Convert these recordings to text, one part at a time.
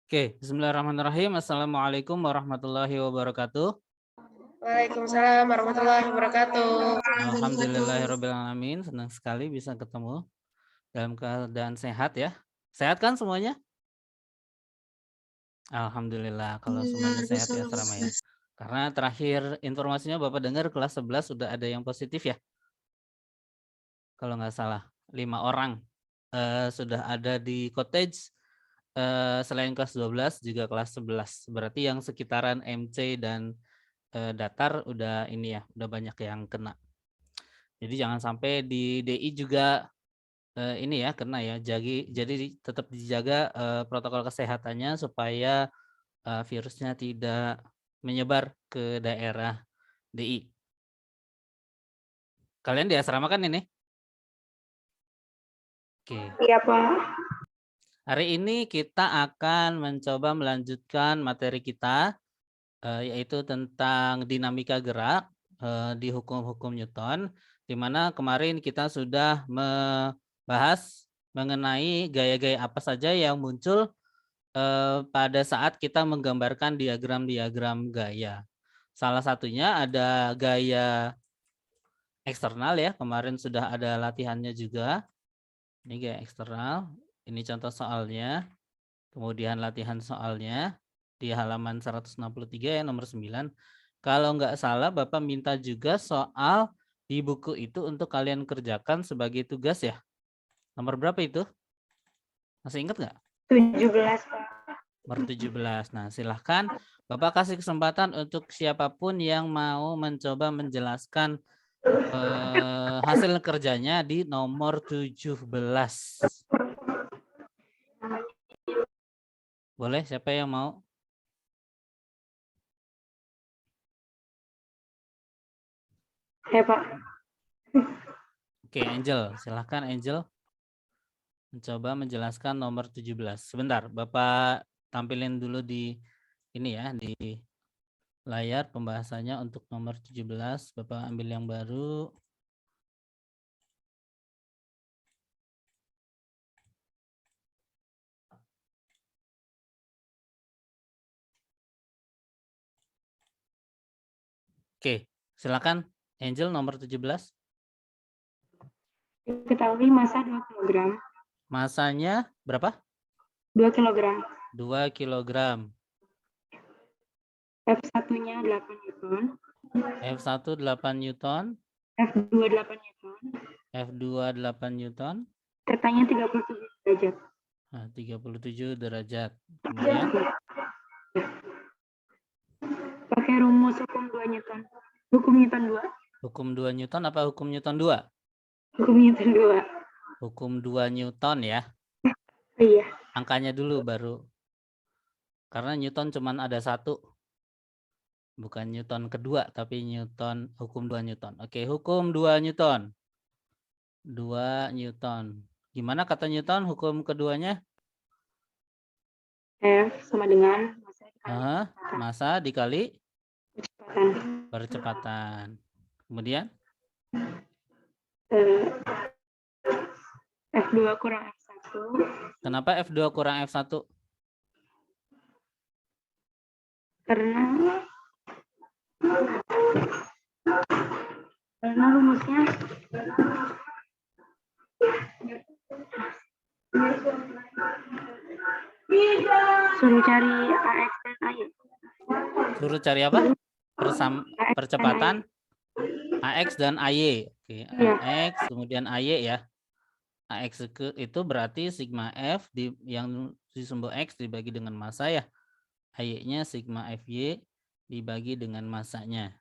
Oke, bismillahirrahmanirrahim. Assalamualaikum warahmatullahi wabarakatuh. Waalaikumsalam warahmatullahi wabarakatuh. Alhamdulillahirabbil alamin. Senang sekali bisa ketemu dalam keadaan sehat ya. Sehat kan semuanya? Alhamdulillah kalau semuanya sehat ya Serama ya. Karena terakhir informasinya Bapak dengar kelas 11 sudah ada yang positif ya. Kalau nggak salah 5 orang sudah ada di cottage. Selain kelas 12 juga kelas 11. Berarti yang sekitaran MC dan datar udah ini ya, udah banyak yang kena. Jadi jangan sampai di DI juga ini ya kena ya. Jadi tetap dijaga protokol kesehatannya supaya virusnya tidak menyebar ke daerah DI. Kalian di asrama kan ini? Oke. Iya, Pak. Hari ini kita akan mencoba melanjutkan materi kita yaitu tentang dinamika gerak di hukum-hukum Newton, di mana kemarin kita sudah membahas mengenai gaya-gaya apa saja yang muncul pada saat kita menggambarkan diagram-diagram gaya. Salah satunya ada gaya eksternal ya, kemarin sudah ada latihannya juga. Ini gaya eksternal, ini contoh soalnya, kemudian latihan soalnya di halaman 163 ya nomor 9. Kalau nggak salah Bapak minta juga soal di buku itu untuk kalian kerjakan sebagai tugas ya. Nomor berapa itu? Masih ingat nggak? 17, Pak. Nomor 17. Nah, silahkan Bapak kasih kesempatan untuk siapapun yang mau mencoba menjelaskan hasil kerjanya di nomor 17. Boleh, siapa yang mau? Ya, Pak. Oke, Angel. Silahkan Angel mencoba menjelaskan nomor 17. Sebentar, Bapak tampilin dulu di ini ya, di layar pembahasannya untuk nomor 17. Bapak ambil yang baru. Oke, silakan Angel nomor 17. Diketahui massa 2 kg. Masanya berapa? 2 kg. 2 kilogram. F1-nya 8 Newton. F1 8 Newton. F2 8 Newton. F2 8 Newton. Tetanya 37 derajat. Nah, 37 derajat. Kemudian pakai rumus hukum 2 Newton. Hukum Newton 2. hukum 2 Newton apa hukum Newton 2? Hukum Newton 2. Hukum 2 Newton ya. Iya. Angkanya dulu baru. Karena Newton cuman ada satu. Bukan Newton kedua, tapi Newton hukum 2 Newton. Oke, hukum 2 Newton. 2 Newton. Gimana kata Newton hukum keduanya? F sama dengan Massa dikali kecepatan. percepatan. Kemudian F2 kurang F1. kenapa F2 kurang F1? Karena rumusnya suruh cari AX dan AY. Suruh cari apa? Percepatan AX dan AY. Oke, AX kemudian AY ya. AX itu berarti sigma F yang di simbol X dibagi dengan massa ya. AY-nya sigma FY dibagi dengan massanya.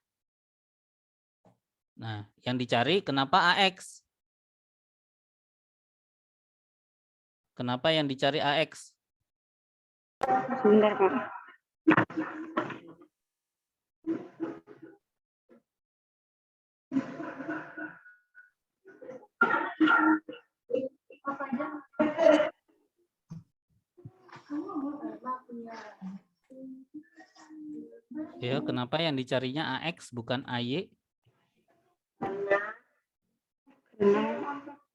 Nah, yang dicari kenapa AX? Kenapa yang dicari AX? Sebentar, Pak. Ya, kenapa yang dicarinya AX bukan AY?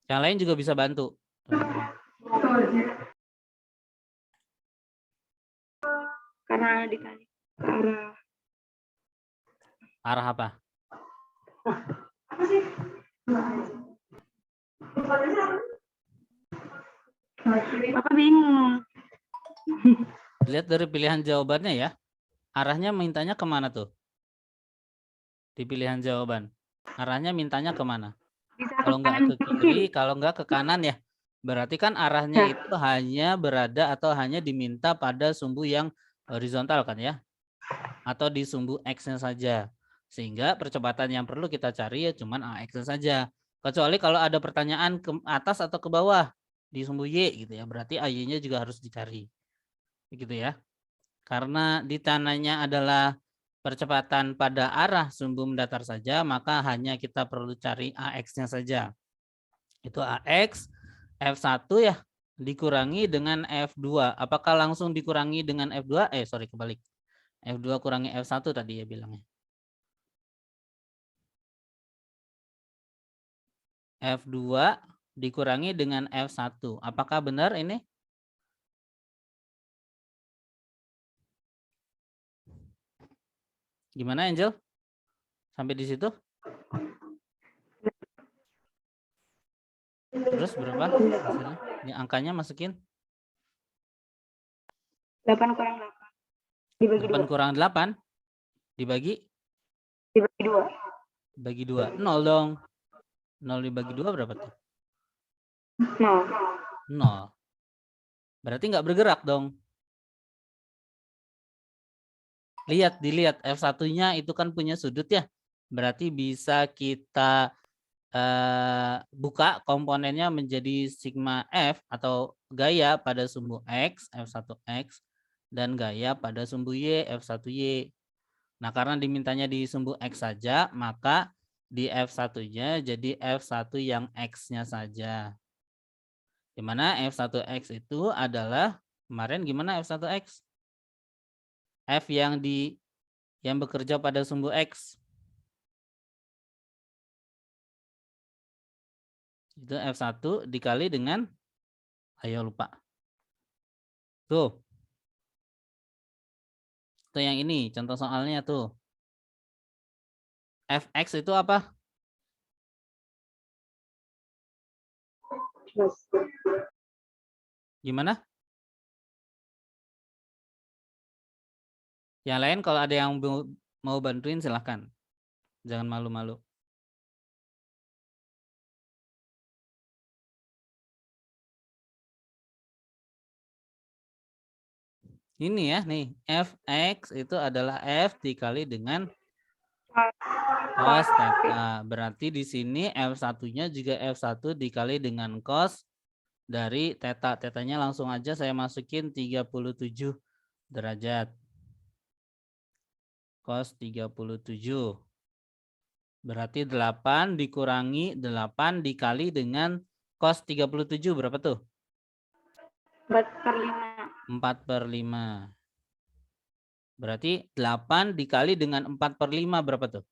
Yang lain juga bisa bantu, teman-teman. karena ditarik ke arah Arah apa? Bapak bingung. Lihat dari pilihan jawabannya ya. Arahnya mintanya kemana tuh? Di pilihan jawaban. Arahnya mintanya kemana? Bisa ke Kalau nggak kanan ke ke kiri, kiri. kalau nggak ke kanan ya. Berarti kan arahnya Ya. itu hanya berada atau hanya diminta pada sumbu yang horizontal kan ya. Atau di sumbu X-nya saja. Sehingga percepatan yang perlu kita cari ya cuman AX-nya saja. Kecuali kalau ada pertanyaan ke atas atau ke bawah di sumbu Y gitu ya. Berarti AY-nya juga harus dicari. Begitu ya. Karena ditananya adalah percepatan pada arah sumbu mendatar saja, maka hanya kita perlu cari AX-nya saja. Itu AX F1 ya dikurangi dengan F2. Apakah langsung dikurangi dengan F2? Sorry kebalik. F2 kurangi F1 tadi ya bilangnya. F2 dikurangi dengan F1. Apakah benar ini? Gimana Angel? Sampai di situ? Terus berapa hasilnya? Ini angkanya masukin. 8 kurang 8. Dibagi 8 2. kurang 8 dibagi Dibagi 2. bagi 2. 0 dong. 0 dibagi 2 berapa tuh? 0. 0. Berarti nggak bergerak dong. Dilihat F1-nya itu kan punya sudut ya. Berarti bisa kita buka komponennya menjadi sigma F atau gaya pada sumbu X, F1X, dan gaya pada sumbu Y, F1Y. Nah, karena dimintanya di sumbu X saja, maka di F1-nya jadi F1 yang X-nya saja. Dimana F1X itu adalah, kemarin gimana F1X? F yang bekerja pada sumbu X. Itu F1 dikali dengan, ayo lupa. Tuh. Tuh yang ini, contoh soalnya tuh. Fx itu apa? Gimana? Yang lain kalau ada yang mau bantuin silahkan. Jangan malu-malu. Ini ya, nih. Fx itu adalah F dikali dengan cos theta. Berarti di sini F1-nya juga F1 dikali dengan cos dari theta. Tetanya langsung aja saya masukin 37 derajat. Cos 37. Berarti 8 dikurangi 8 dikali dengan cos 37 berapa tuh? 4/5. 4/5. Berarti 8 dikali dengan 4/5 berapa tuh?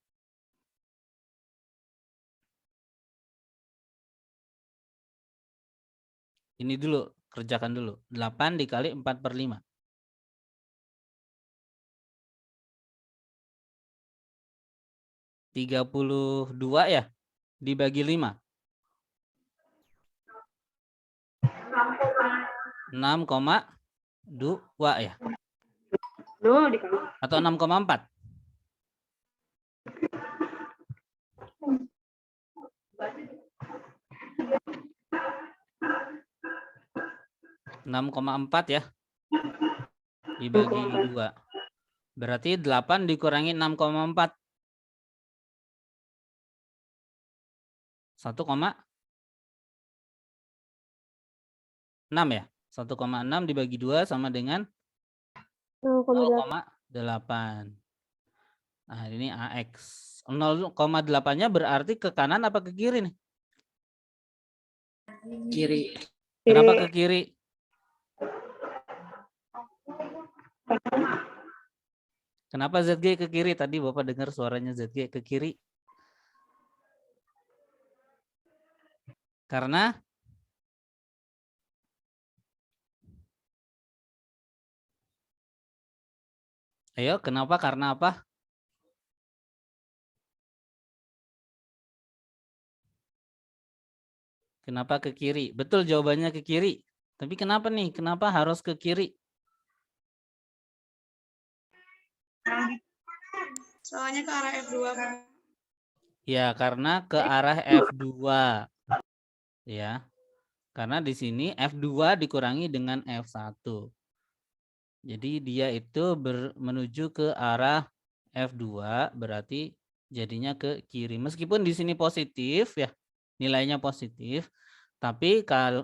Ini dulu, kerjakan dulu. 8 dikali 4/5. 32 ya? Dibagi 5. 6,2 ya? Loh, dikali. Atau 6,4? 6,4 ya? Dibagi 2. Berarti 8 dikurangi 6,4. 1,6 ya? 1,6 dibagi 2 sama dengan 0,8. Nah, ini AX. 0,8-nya berarti ke kanan apa ke kiri nih? Kiri. Kenapa ke kiri? Kenapa ZG ke kiri? Tadi Bapak dengar suaranya ZG ke kiri. Karena Ayo, kenapa? Karena apa? Kenapa ke kiri? Betul, jawabannya ke kiri. Tapi kenapa nih? Kenapa harus ke kiri? Soalnya ke arah F2, Kak. Ya, karena ke arah F2. Ya. Karena di sini F2 dikurangi dengan F1. Jadi dia itu menuju ke arah F2, berarti jadinya ke kiri. Meskipun di sini positif ya, nilainya positif, tapi kalau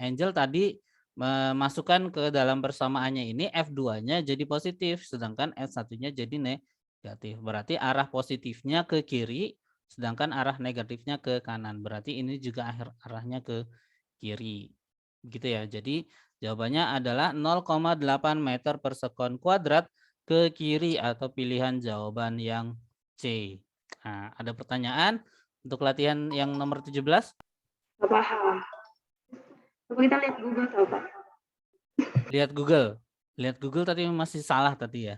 Angel tadi memasukkan ke dalam persamaannya ini F2-nya jadi positif, sedangkan F1-nya jadi negatif. Berarti arah positifnya ke kiri, sedangkan arah negatifnya ke kanan. Berarti ini juga arahnya ke kiri. Gitu ya. Jadi jawabannya adalah 0,8 meter per sekon kuadrat ke kiri atau pilihan jawaban yang C. Nah, ada pertanyaan untuk latihan yang nomor 17? Nggak paham. Coba kita lihat Google tahu Pak. Lihat Google. Lihat Google tadi masih salah tadi ya.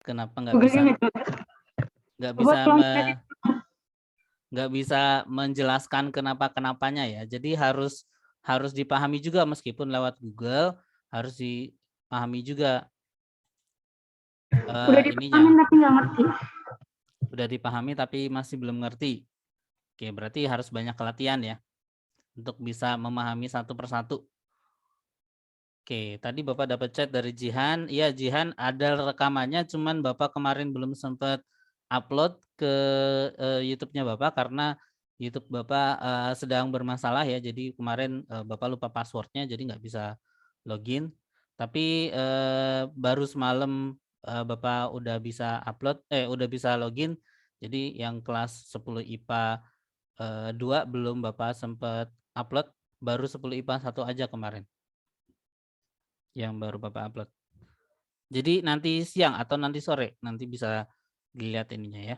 Kenapa nggak bisa Google-nya nggak bisa menjelaskan kenapa-kenapanya ya. Jadi harus dipahami juga meskipun lewat Google harus dipahami juga udah ininya. dipahami tapi nggak ngerti. Udah dipahami tapi masih belum ngerti. Oke, berarti harus banyak latihan ya untuk bisa memahami satu persatu. Oke, tadi Bapak dapat chat dari Jihan. Iya, Jihan ada rekamannya, cuman Bapak kemarin belum sempat upload ke YouTube-nya Bapak karena YouTube Bapak sedang bermasalah ya. Jadi kemarin Bapak lupa passwordnya, jadi nggak bisa login. Tapi baru semalam Bapak udah bisa udah bisa login. Jadi yang kelas 10 IPA 2 belum Bapak sempat upload, baru 10 IPA 1 aja kemarin yang baru Bapak upload. Jadi nanti siang atau nanti sore nanti bisa dilihat ininya ya.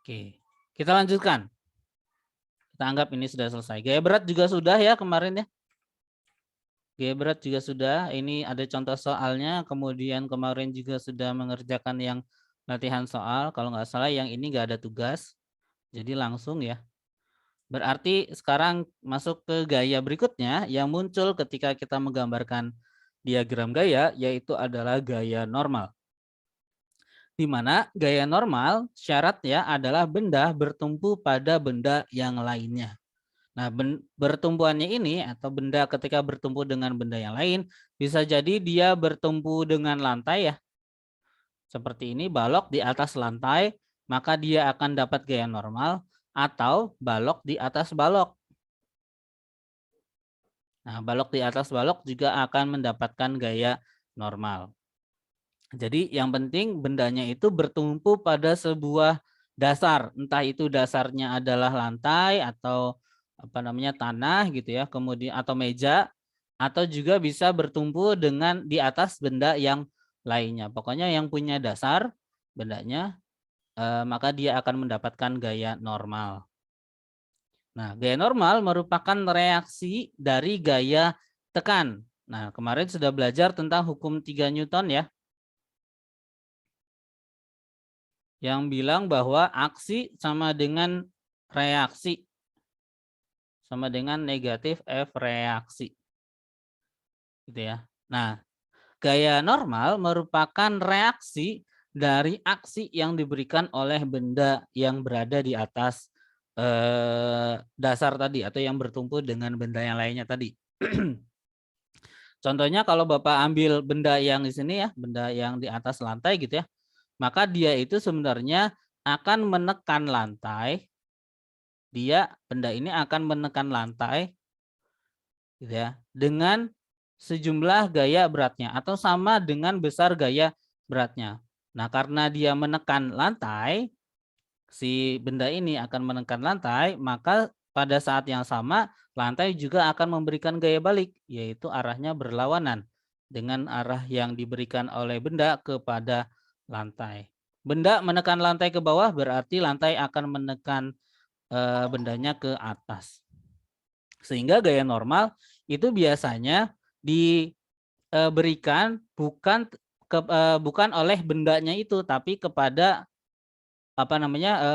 Oke, kita lanjutkan. Kita anggap ini sudah selesai. Gaya berat juga sudah ya kemarin ya. Gaya berat juga sudah. Ini ada contoh soalnya. Kemudian kemarin juga sudah mengerjakan yang latihan soal. Kalau nggak salah yang ini nggak ada tugas. Jadi langsung ya. Berarti sekarang masuk ke gaya berikutnya yang muncul ketika kita menggambarkan diagram gaya, yaitu adalah gaya normal. Di mana gaya normal syaratnya adalah benda bertumpu pada benda yang lainnya. Nah, bertumpuannya ini atau benda ketika bertumpu dengan benda yang lain, bisa jadi dia bertumpu dengan lantai ya. Seperti ini, balok di atas lantai, maka dia akan dapat gaya normal, atau balok di atas balok. Nah, balok di atas balok juga akan mendapatkan gaya normal. Jadi yang penting bendanya itu bertumpu pada sebuah dasar, entah itu dasarnya adalah lantai atau apa namanya tanah gitu ya, kemudian atau meja, atau juga bisa bertumpu dengan di atas benda yang lainnya. Pokoknya yang punya dasar bendanya, maka dia akan mendapatkan gaya normal. Nah, gaya normal merupakan reaksi dari gaya tekan. Nah, kemarin sudah belajar tentang hukum 3 Newton ya. Yang bilang bahwa aksi sama dengan reaksi. Sama dengan negatif F reaksi. Gitu ya. Nah, gaya normal merupakan reaksi dari aksi yang diberikan oleh benda yang berada di atas dasar tadi atau yang bertumpu dengan benda yang lainnya tadi. Contohnya kalau Bapak ambil benda yang di sini ya, benda yang di atas lantai gitu ya, maka dia itu sebenarnya akan menekan lantai. Benda ini akan menekan lantai gitu ya, dengan sejumlah gaya beratnya atau sama dengan besar gaya beratnya. Nah, karena dia menekan lantai, si benda ini akan menekan lantai, maka pada saat yang sama lantai juga akan memberikan gaya balik, yaitu arahnya berlawanan dengan arah yang diberikan oleh benda kepada lantai. Benda menekan lantai ke bawah berarti lantai akan menekan bendanya ke atas. Sehingga gaya normal itu biasanya berikan bukan oleh bendanya itu, tapi kepada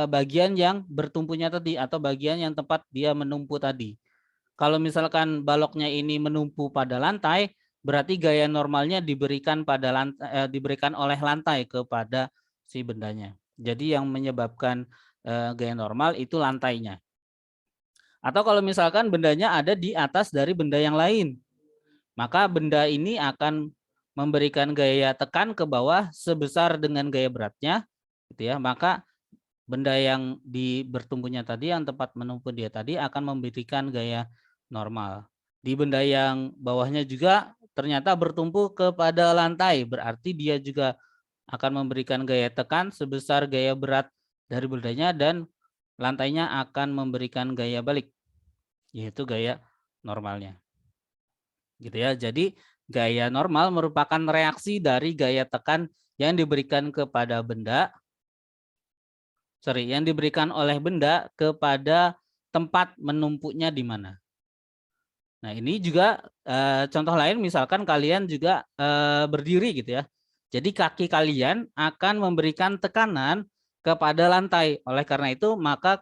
bagian yang bertumpunya tadi atau bagian yang tempat dia menumpu tadi. Kalau misalkan baloknya ini menumpu pada lantai, berarti gaya normalnya diberikan oleh lantai kepada si bendanya. Jadi yang menyebabkan gaya normal itu lantainya. Atau kalau misalkan bendanya ada di atas dari benda yang lain, maka benda ini akan memberikan gaya tekan ke bawah sebesar dengan gaya beratnya, gitu ya. Maka benda yang bertumpunya tadi, yang tempat menumpu dia tadi akan memberikan gaya normal. Di benda yang bawahnya juga ternyata bertumpu kepada lantai, berarti dia juga akan memberikan gaya tekan sebesar gaya berat dari bendanya dan lantainya akan memberikan gaya balik, yaitu gaya normalnya. Gitu ya. Jadi gaya normal merupakan reaksi dari gaya tekan yang diberikan kepada yang diberikan oleh benda kepada tempat menumpuknya di mana. Nah, ini juga contoh lain, misalkan kalian juga berdiri gitu ya. Jadi kaki kalian akan memberikan tekanan kepada lantai. Oleh karena itu, maka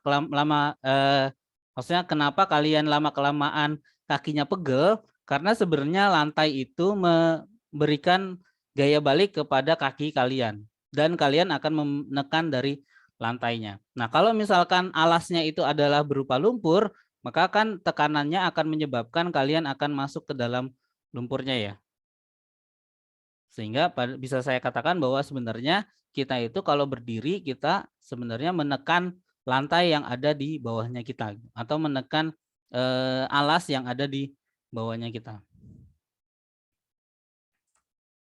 maksudnya kenapa kalian lama-kelamaan kakinya pegel? Karena sebenarnya lantai itu memberikan gaya balik kepada kaki kalian. Dan kalian akan menekan dari lantainya. Nah, kalau misalkan alasnya itu adalah berupa lumpur, maka kan tekanannya akan menyebabkan kalian akan masuk ke dalam lumpurnya ya. Sehingga bisa saya katakan bahwa sebenarnya kita itu kalau berdiri, kita sebenarnya menekan lantai yang ada di bawahnya kita, atau menekan alas yang ada di bawahnya kita.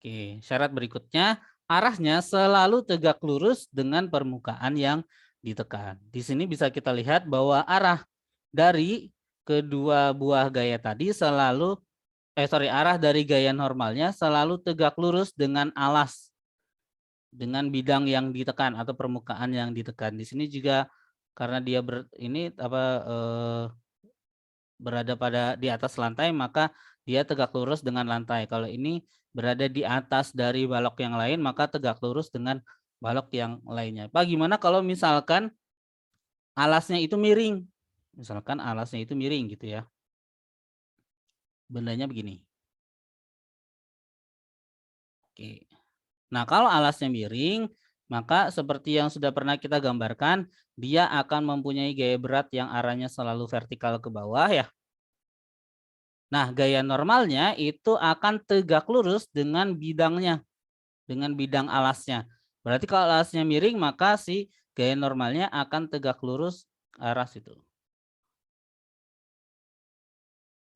Oke, syarat berikutnya, arahnya selalu tegak lurus dengan permukaan yang ditekan. Di sini bisa kita lihat bahwa arah dari kedua buah gaya tadi arah dari gaya normalnya selalu tegak lurus dengan alas, dengan bidang yang ditekan atau permukaan yang ditekan. Di sini juga karena dia berada di atas lantai, maka dia tegak lurus dengan lantai. Kalau ini berada di atas dari balok yang lain, maka tegak lurus dengan balok yang lainnya. Bagaimana kalau misalkan alasnya itu miring? Misalkan alasnya itu miring gitu ya. Bendanya begini. Oke. Nah, kalau alasnya miring, maka seperti yang sudah pernah kita gambarkan, dia akan mempunyai gaya berat yang arahnya selalu vertikal ke bawah ya. Nah, gaya normalnya itu akan tegak lurus dengan bidangnya, dengan bidang alasnya. Berarti kalau alasnya miring, maka si gaya normalnya akan tegak lurus ke arah situ.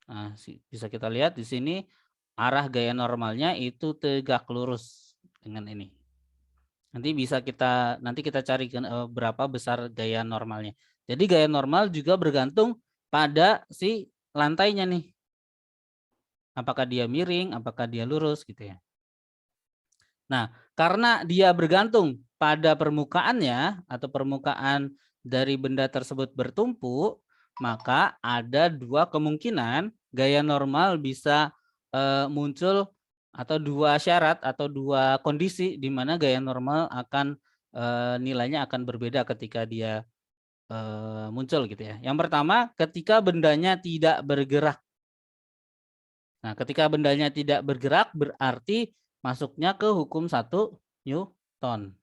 Nah, bisa kita lihat di sini arah gaya normalnya itu tegak lurus dengan ini. Nanti kita cari berapa besar gaya normalnya. Jadi gaya normal juga bergantung pada si lantainya nih. Apakah dia miring, apakah dia lurus gitu ya. Nah, karena dia bergantung pada permukaannya atau permukaan dari benda tersebut bertumpu, maka ada dua kemungkinan gaya normal bisa muncul, atau dua syarat atau dua kondisi di mana gaya normal akan nilainya akan berbeda ketika dia muncul gitu ya. Yang pertama, ketika bendanya tidak bergerak. Nah, ketika bendanya tidak bergerak berarti masuknya ke hukum 1 Newton.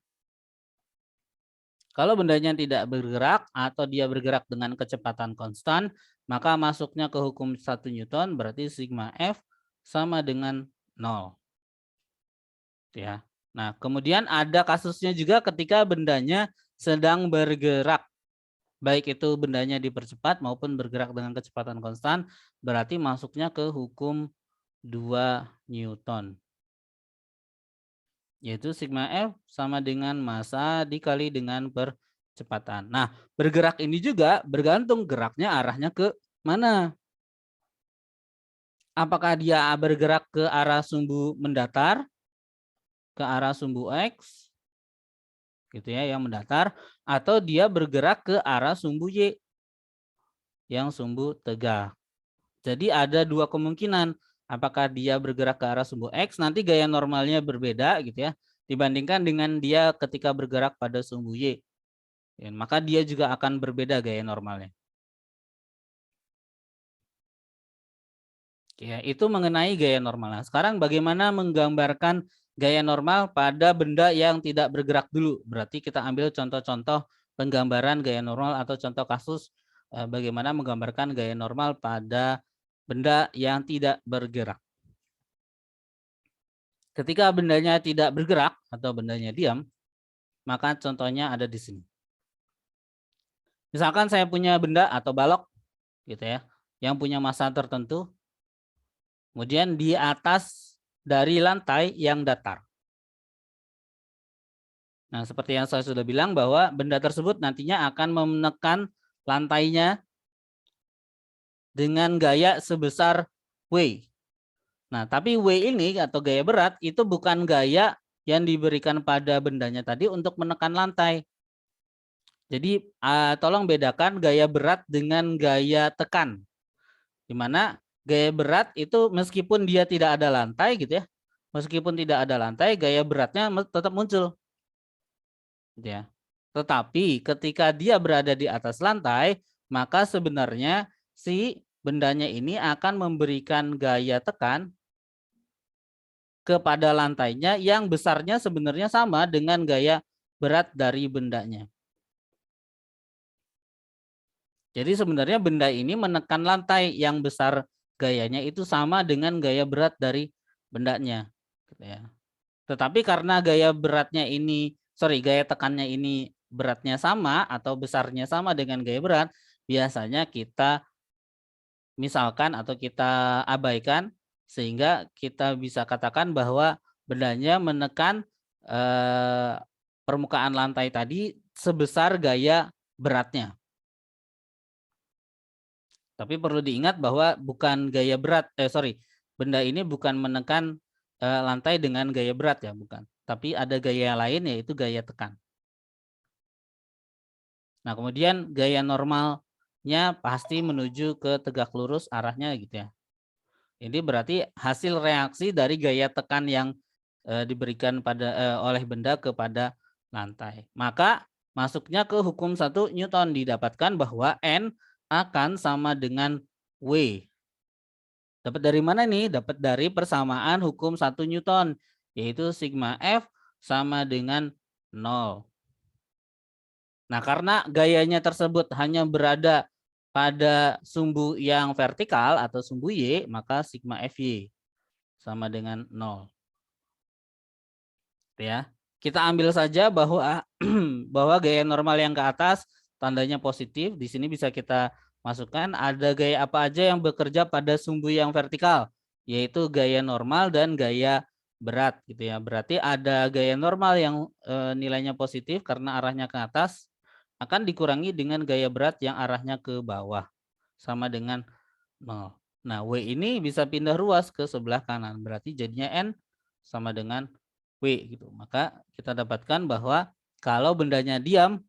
Kalau bendanya tidak bergerak atau dia bergerak dengan kecepatan konstan, maka masuknya ke hukum 1 Newton berarti sigma F sama dengan 0. Ya. Nah, kemudian ada kasusnya juga ketika bendanya sedang bergerak. Baik itu bendanya dipercepat maupun bergerak dengan kecepatan konstan, berarti masuknya ke hukum 2 Newton. Yaitu sigma F sama dengan massa dikali dengan percepatan. Nah, bergerak ini juga bergantung geraknya arahnya ke mana. Apakah dia bergerak ke arah sumbu mendatar, ke arah sumbu X, gitu ya, yang mendatar, atau dia bergerak ke arah sumbu Y, yang sumbu tegak. Jadi ada dua kemungkinan. apakah dia bergerak ke arah sumbu X, nanti gaya normalnya berbeda gitu ya, dibandingkan dengan dia ketika bergerak pada sumbu Y. Ya, maka dia juga akan berbeda gaya normalnya. Ya, itu mengenai gaya normal. Nah, sekarang bagaimana menggambarkan gaya normal pada benda yang tidak bergerak dulu? Berarti kita ambil contoh-contoh penggambaran gaya normal atau contoh kasus bagaimana menggambarkan gaya normal pada benda yang tidak bergerak. Ketika bendanya tidak bergerak atau bendanya diam, maka contohnya ada di sini. Misalkan saya punya benda atau balok gitu ya, yang punya massa tertentu. Kemudian di atas dari lantai yang datar. Nah, seperti yang saya sudah bilang bahwa benda tersebut nantinya akan menekan lantainya dengan gaya sebesar W. Nah, tapi W ini atau gaya berat itu bukan gaya yang diberikan pada bendanya tadi untuk menekan lantai. Jadi, tolong bedakan gaya berat dengan gaya tekan. Di mana gaya berat itu meskipun dia tidak ada lantai gitu ya, meskipun tidak ada lantai, gaya beratnya tetap muncul. Ya. Tetapi ketika dia berada di atas lantai, maka sebenarnya si bendanya ini akan memberikan gaya tekan kepada lantainya yang besarnya sebenarnya sama dengan gaya berat dari bendanya. Jadi sebenarnya benda ini menekan lantai yang besar gayanya itu sama dengan gaya berat dari bendanya. Tetapi karena gaya tekannya ini beratnya sama atau besarnya sama dengan gaya berat, biasanya kita misalkan atau kita abaikan sehingga kita bisa katakan bahwa bendanya menekan permukaan lantai tadi sebesar gaya beratnya. Tapi perlu diingat bahwa bukan gaya berat, benda ini bukan menekan lantai dengan gaya berat ya, bukan. Tapi ada gaya lain yaitu gaya tekan. Nah, kemudian gaya normalnya pasti menuju ke tegak lurus arahnya gitu ya. Ini berarti hasil reaksi dari gaya tekan yang diberikan oleh benda kepada lantai. Maka masuknya ke hukum 1 Newton didapatkan bahwa N akan sama dengan W. Dapat dari mana nih? Dapat dari persamaan hukum 1 Newton, yaitu sigma F sama dengan 0. Nah, karena gayanya tersebut hanya berada pada sumbu yang vertikal atau sumbu Y, maka sigma Fy sama dengan 0. Ya. Kita ambil saja bahwa bahwa gaya normal yang ke atas tandanya positif. Di sini bisa kita masukkan ada gaya apa aja yang bekerja pada sumbu yang vertikal, yaitu gaya normal dan gaya berat gitu ya. Berarti ada gaya normal yang nilainya positif karena arahnya ke atas akan dikurangi dengan gaya berat yang arahnya ke bawah sama dengan 0. Nah, W ini bisa pindah ruas ke sebelah kanan. Berarti jadinya N sama dengan W gitu. Maka kita dapatkan bahwa kalau bendanya diam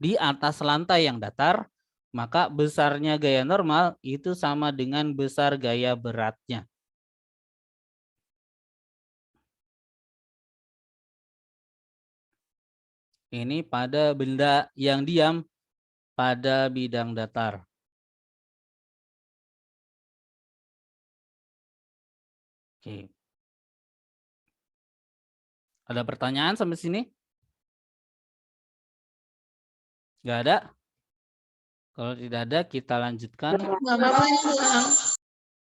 di atas lantai yang datar, maka besarnya gaya normal itu sama dengan besar gaya beratnya. Ini pada benda yang diam pada bidang datar. Oke. Ada pertanyaan sampai sini? Nggak ada? Kalau tidak ada, kita lanjutkan. Boleh diulang.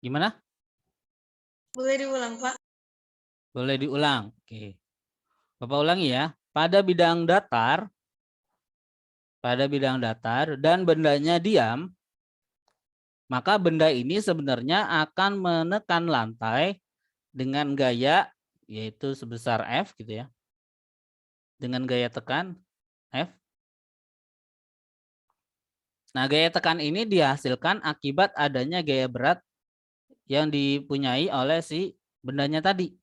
Gimana? Boleh diulang, Pak. Boleh diulang. Oke. Bapak ulangi ya. Pada bidang datar dan bendanya diam, maka benda ini sebenarnya akan menekan lantai dengan gaya yaitu sebesar F gitu ya. Dengan gaya tekan F. Nah, gaya tekan ini dihasilkan akibat adanya gaya berat yang dipunyai oleh si bendanya tadi.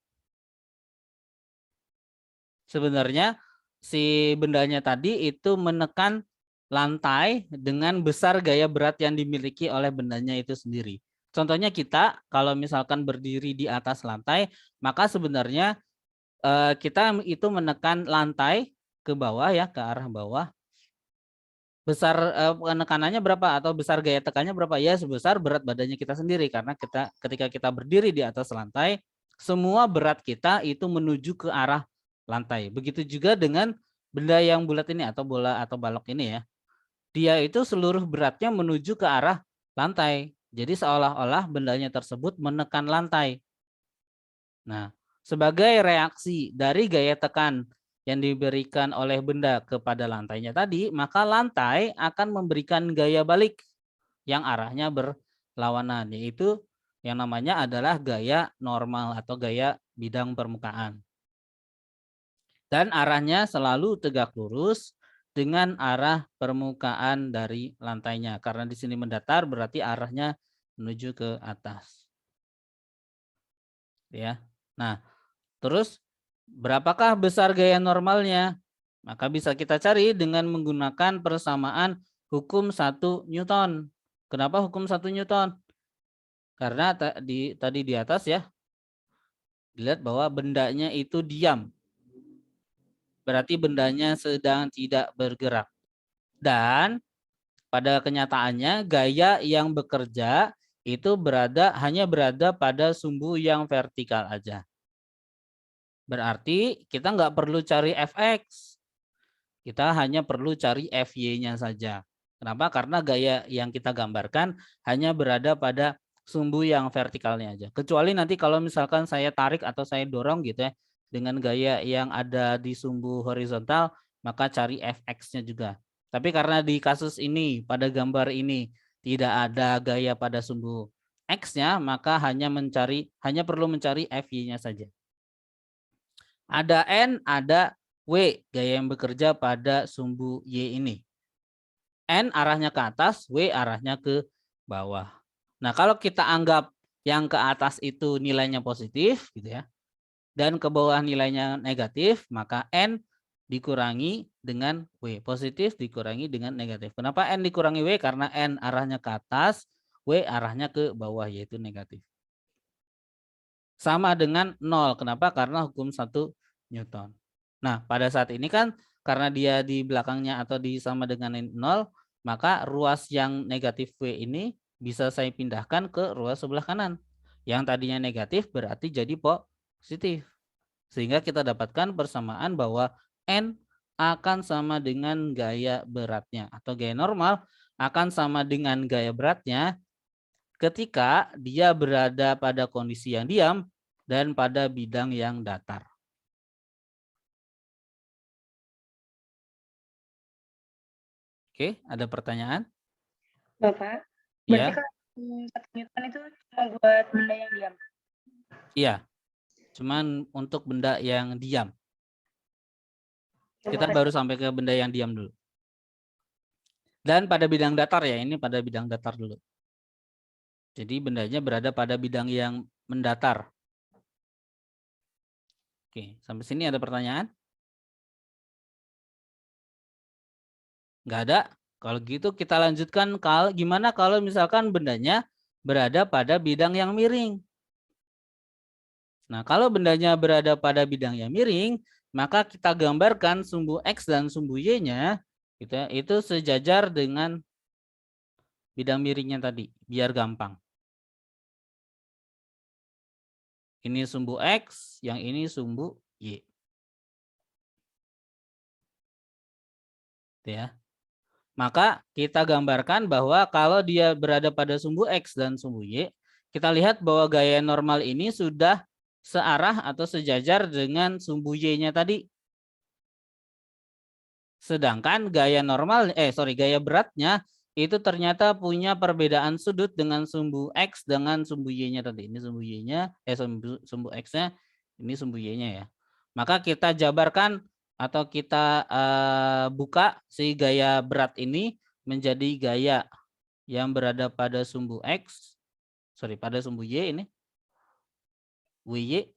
Sebenarnya si bendanya tadi itu menekan lantai dengan besar gaya berat yang dimiliki oleh bendanya itu sendiri. Contohnya kita kalau misalkan berdiri di atas lantai, maka sebenarnya kita itu menekan lantai ke bawah ya, ke arah bawah. Besar penekanannya berapa atau besar gaya tekannya berapa? Ya sebesar berat badannya kita sendiri, karena ketika kita berdiri di atas lantai, semua berat kita itu menuju ke arah lantai. Begitu juga dengan benda yang bulat ini atau bola atau balok ini ya. Dia itu seluruh beratnya menuju ke arah lantai. Jadi seolah-olah bendanya tersebut menekan lantai. Nah, sebagai reaksi dari gaya tekan yang diberikan oleh benda kepada lantainya tadi, maka lantai akan memberikan gaya balik yang arahnya berlawanan, yaitu yang namanya adalah gaya normal atau gaya bidang permukaan. Dan arahnya selalu tegak lurus dengan arah permukaan dari lantainya. Karena di sini mendatar berarti arahnya menuju ke atas. Ya. Nah, terus berapakah besar gaya normalnya? Maka bisa kita cari dengan menggunakan persamaan hukum 1 Newton. Kenapa hukum 1 Newton? Karena tadi di atas ya, dilihat bahwa bendanya itu diam. Berarti bendanya sedang tidak bergerak. Dan pada kenyataannya gaya yang bekerja itu hanya berada pada sumbu yang vertikal aja. Berarti kita nggak perlu cari fx. Kita hanya perlu cari fy-nya saja. Kenapa? Karena gaya yang kita gambarkan hanya berada pada sumbu yang vertikalnya aja. Kecuali nanti kalau misalkan saya tarik atau saya dorong gitu ya, dengan gaya yang ada di sumbu horizontal, maka cari fx-nya juga. Tapi karena di kasus ini, pada gambar ini, tidak ada gaya pada sumbu x-nya, maka hanya perlu mencari fy-nya saja. Ada N, ada W, gaya yang bekerja pada sumbu Y ini. N arahnya ke atas, W arahnya ke bawah. Nah, kalau kita anggap yang ke atas itu nilainya positif, gitu ya, dan ke bawah nilainya negatif, maka N dikurangi dengan W. Positif dikurangi dengan negatif. Kenapa N dikurangi W? Karena N arahnya ke atas, W arahnya ke bawah, yaitu negatif. Sama dengan 0. Kenapa? Karena hukum 1 Newton. Nah, pada saat ini kan karena dia di belakangnya atau sama dengan 0, maka ruas yang negatif W ini bisa saya pindahkan ke ruas sebelah kanan. Yang tadinya negatif berarti jadi positif. Sehingga kita dapatkan persamaan bahwa N akan sama dengan gaya beratnya, atau gaya normal akan sama dengan gaya beratnya ketika dia berada pada kondisi yang diam dan pada bidang yang datar. Oke, ada pertanyaan? Bapak, berarti Ya, kalau 1 Newton itu cuma buat benda yang diam. iya. Cuman untuk benda yang diam. Kita baru sampai ke benda yang diam dulu. Dan pada bidang datar ya, ini pada bidang datar dulu. Jadi bendanya berada pada bidang yang mendatar. Oke, sampai sini ada pertanyaan? Nggak ada? Kalau gitu kita lanjutkan. Gimana kalau misalkan bendanya berada pada bidang yang miring? Nah, kalau bendanya berada pada bidang yang miring, maka kita gambarkan sumbu X dan sumbu Y-nya gitu ya, itu sejajar dengan bidang miringnya tadi, biar gampang. Ini sumbu X, yang ini sumbu Y. Ya. Maka kita gambarkan bahwa kalau dia berada pada sumbu X dan sumbu Y, kita lihat bahwa gaya normal ini sudah searah atau sejajar dengan sumbu Y-nya tadi. Sedangkan gaya beratnya itu ternyata punya perbedaan sudut dengan sumbu X dengan sumbu Y-nya tadi. Ini sumbu Y-nya, sumbu X-nya, ini sumbu Y-nya ya. Maka kita jabarkan atau kita buka si gaya berat ini menjadi gaya yang berada pada sumbu X, pada sumbu Y ini, WY,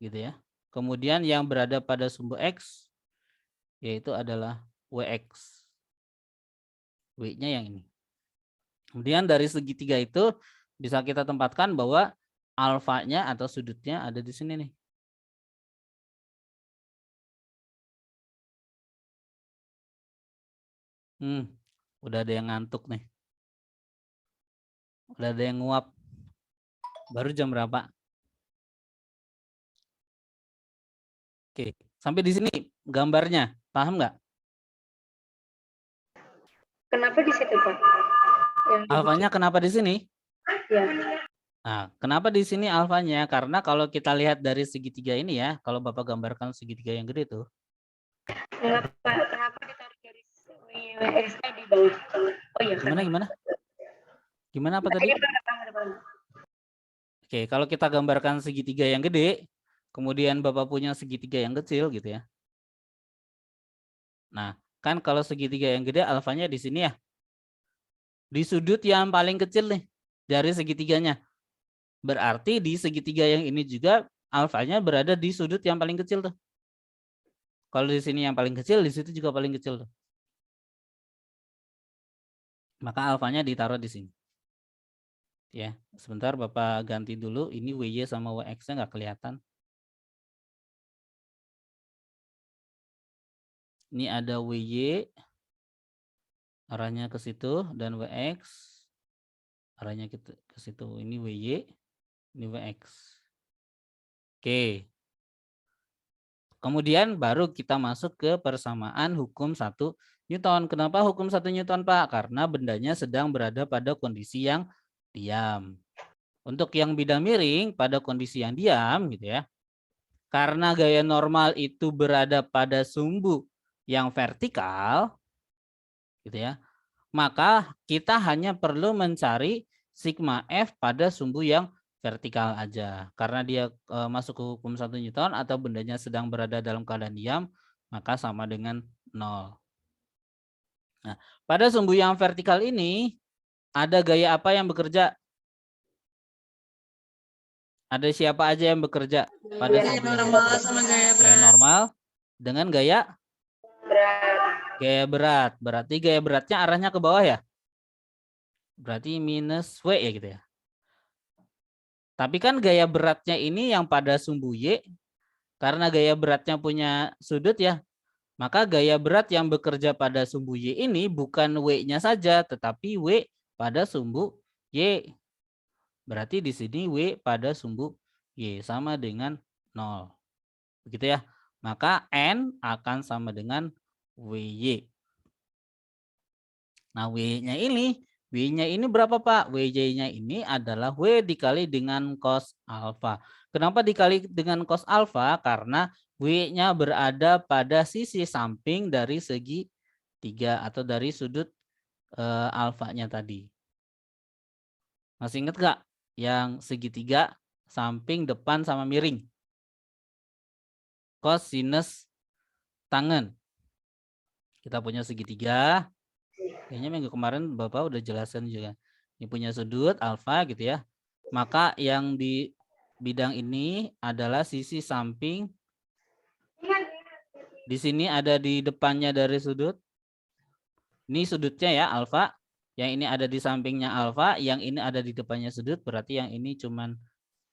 gitu ya. Kemudian yang berada pada sumbu X, yaitu adalah WX. W-nya yang ini. Kemudian dari segitiga itu bisa kita tempatkan bahwa alfanya atau sudutnya ada di sini nih. Udah ada yang ngantuk nih. Udah ada yang nguap. Baru jam berapa? Oke, sampai di sini gambarnya. Paham nggak? Kenapa di situ, Pak? Alfanya kenapa di sini? Ya. Nah, kenapa di sini alfanya? Karena kalau kita lihat dari segitiga ini ya, kalau Bapak gambarkan segitiga yang gede tuh. Kenapa ditaruh garis WXT di bawah? Oh iya. Gimana? Gimana apa tadi? Oke, kalau kita gambarkan segitiga yang gede, kemudian Bapak punya segitiga yang kecil gitu ya. Nah, kan kalau segitiga yang gede alfanya di sini ya. Di sudut yang paling kecil nih dari segitiganya. Berarti di segitiga yang ini juga alfanya berada di sudut yang paling kecil tuh. Kalau di sini yang paling kecil, di situ juga paling kecil tuh. Maka alfanya ditaruh di sini. Ya, sebentar Bapak ganti dulu. Ini WY sama WX-nya nggak kelihatan. Ini ada WY arahnya ke situ dan WX arahnya ke situ. Ini WY, ini WX. Oke. Kemudian baru kita masuk ke persamaan hukum 1 Newton. Kenapa hukum 1 Newton, Pak? Karena bendanya sedang berada pada kondisi yang diam. Untuk yang bidang miring pada kondisi yang diam gitu ya. Karena gaya normal itu berada pada sumbu yang vertikal gitu ya. Maka kita hanya perlu mencari sigma F pada sumbu yang vertikal aja. Karena dia masuk ke hukum 1 Newton atau bendanya sedang berada dalam keadaan diam, maka sama dengan 0. Nah, pada sumbu yang vertikal ini ada gaya apa yang bekerja? Ada siapa aja yang bekerja pada Gaya sumbu yang normal sama gaya gaya berat. normal dengan gaya berat. Berarti gaya beratnya arahnya ke bawah ya? Berarti minus W ya gitu ya. Tapi kan gaya beratnya ini yang pada sumbu Y, karena gaya beratnya punya sudut ya, maka gaya berat yang bekerja pada sumbu Y ini bukan W-nya saja, tetapi W pada sumbu Y. Berarti di sini W pada sumbu Y sama dengan 0. Begitu ya. Maka N akan sama dengan WY. Nah, W-nya ini berapa, Pak? WY-nya ini adalah W dikali dengan cos alfa. Kenapa dikali dengan cos alfa? Karena W-nya berada pada sisi samping dari segi 3 atau dari sudut alfanya tadi. Masih ingat nggak yang segitiga samping, depan, sama miring? Cos, sinus, tangen. Kita punya segitiga. Kayaknya minggu kemarin Bapak udah jelaskan juga. Ini punya sudut alfa gitu ya. Maka yang di bidang ini adalah sisi samping. Di sini ada di depannya dari sudut. Ini sudutnya ya alfa. Yang ini ada di sampingnya alfa, yang ini ada di depannya sudut, berarti yang ini cuman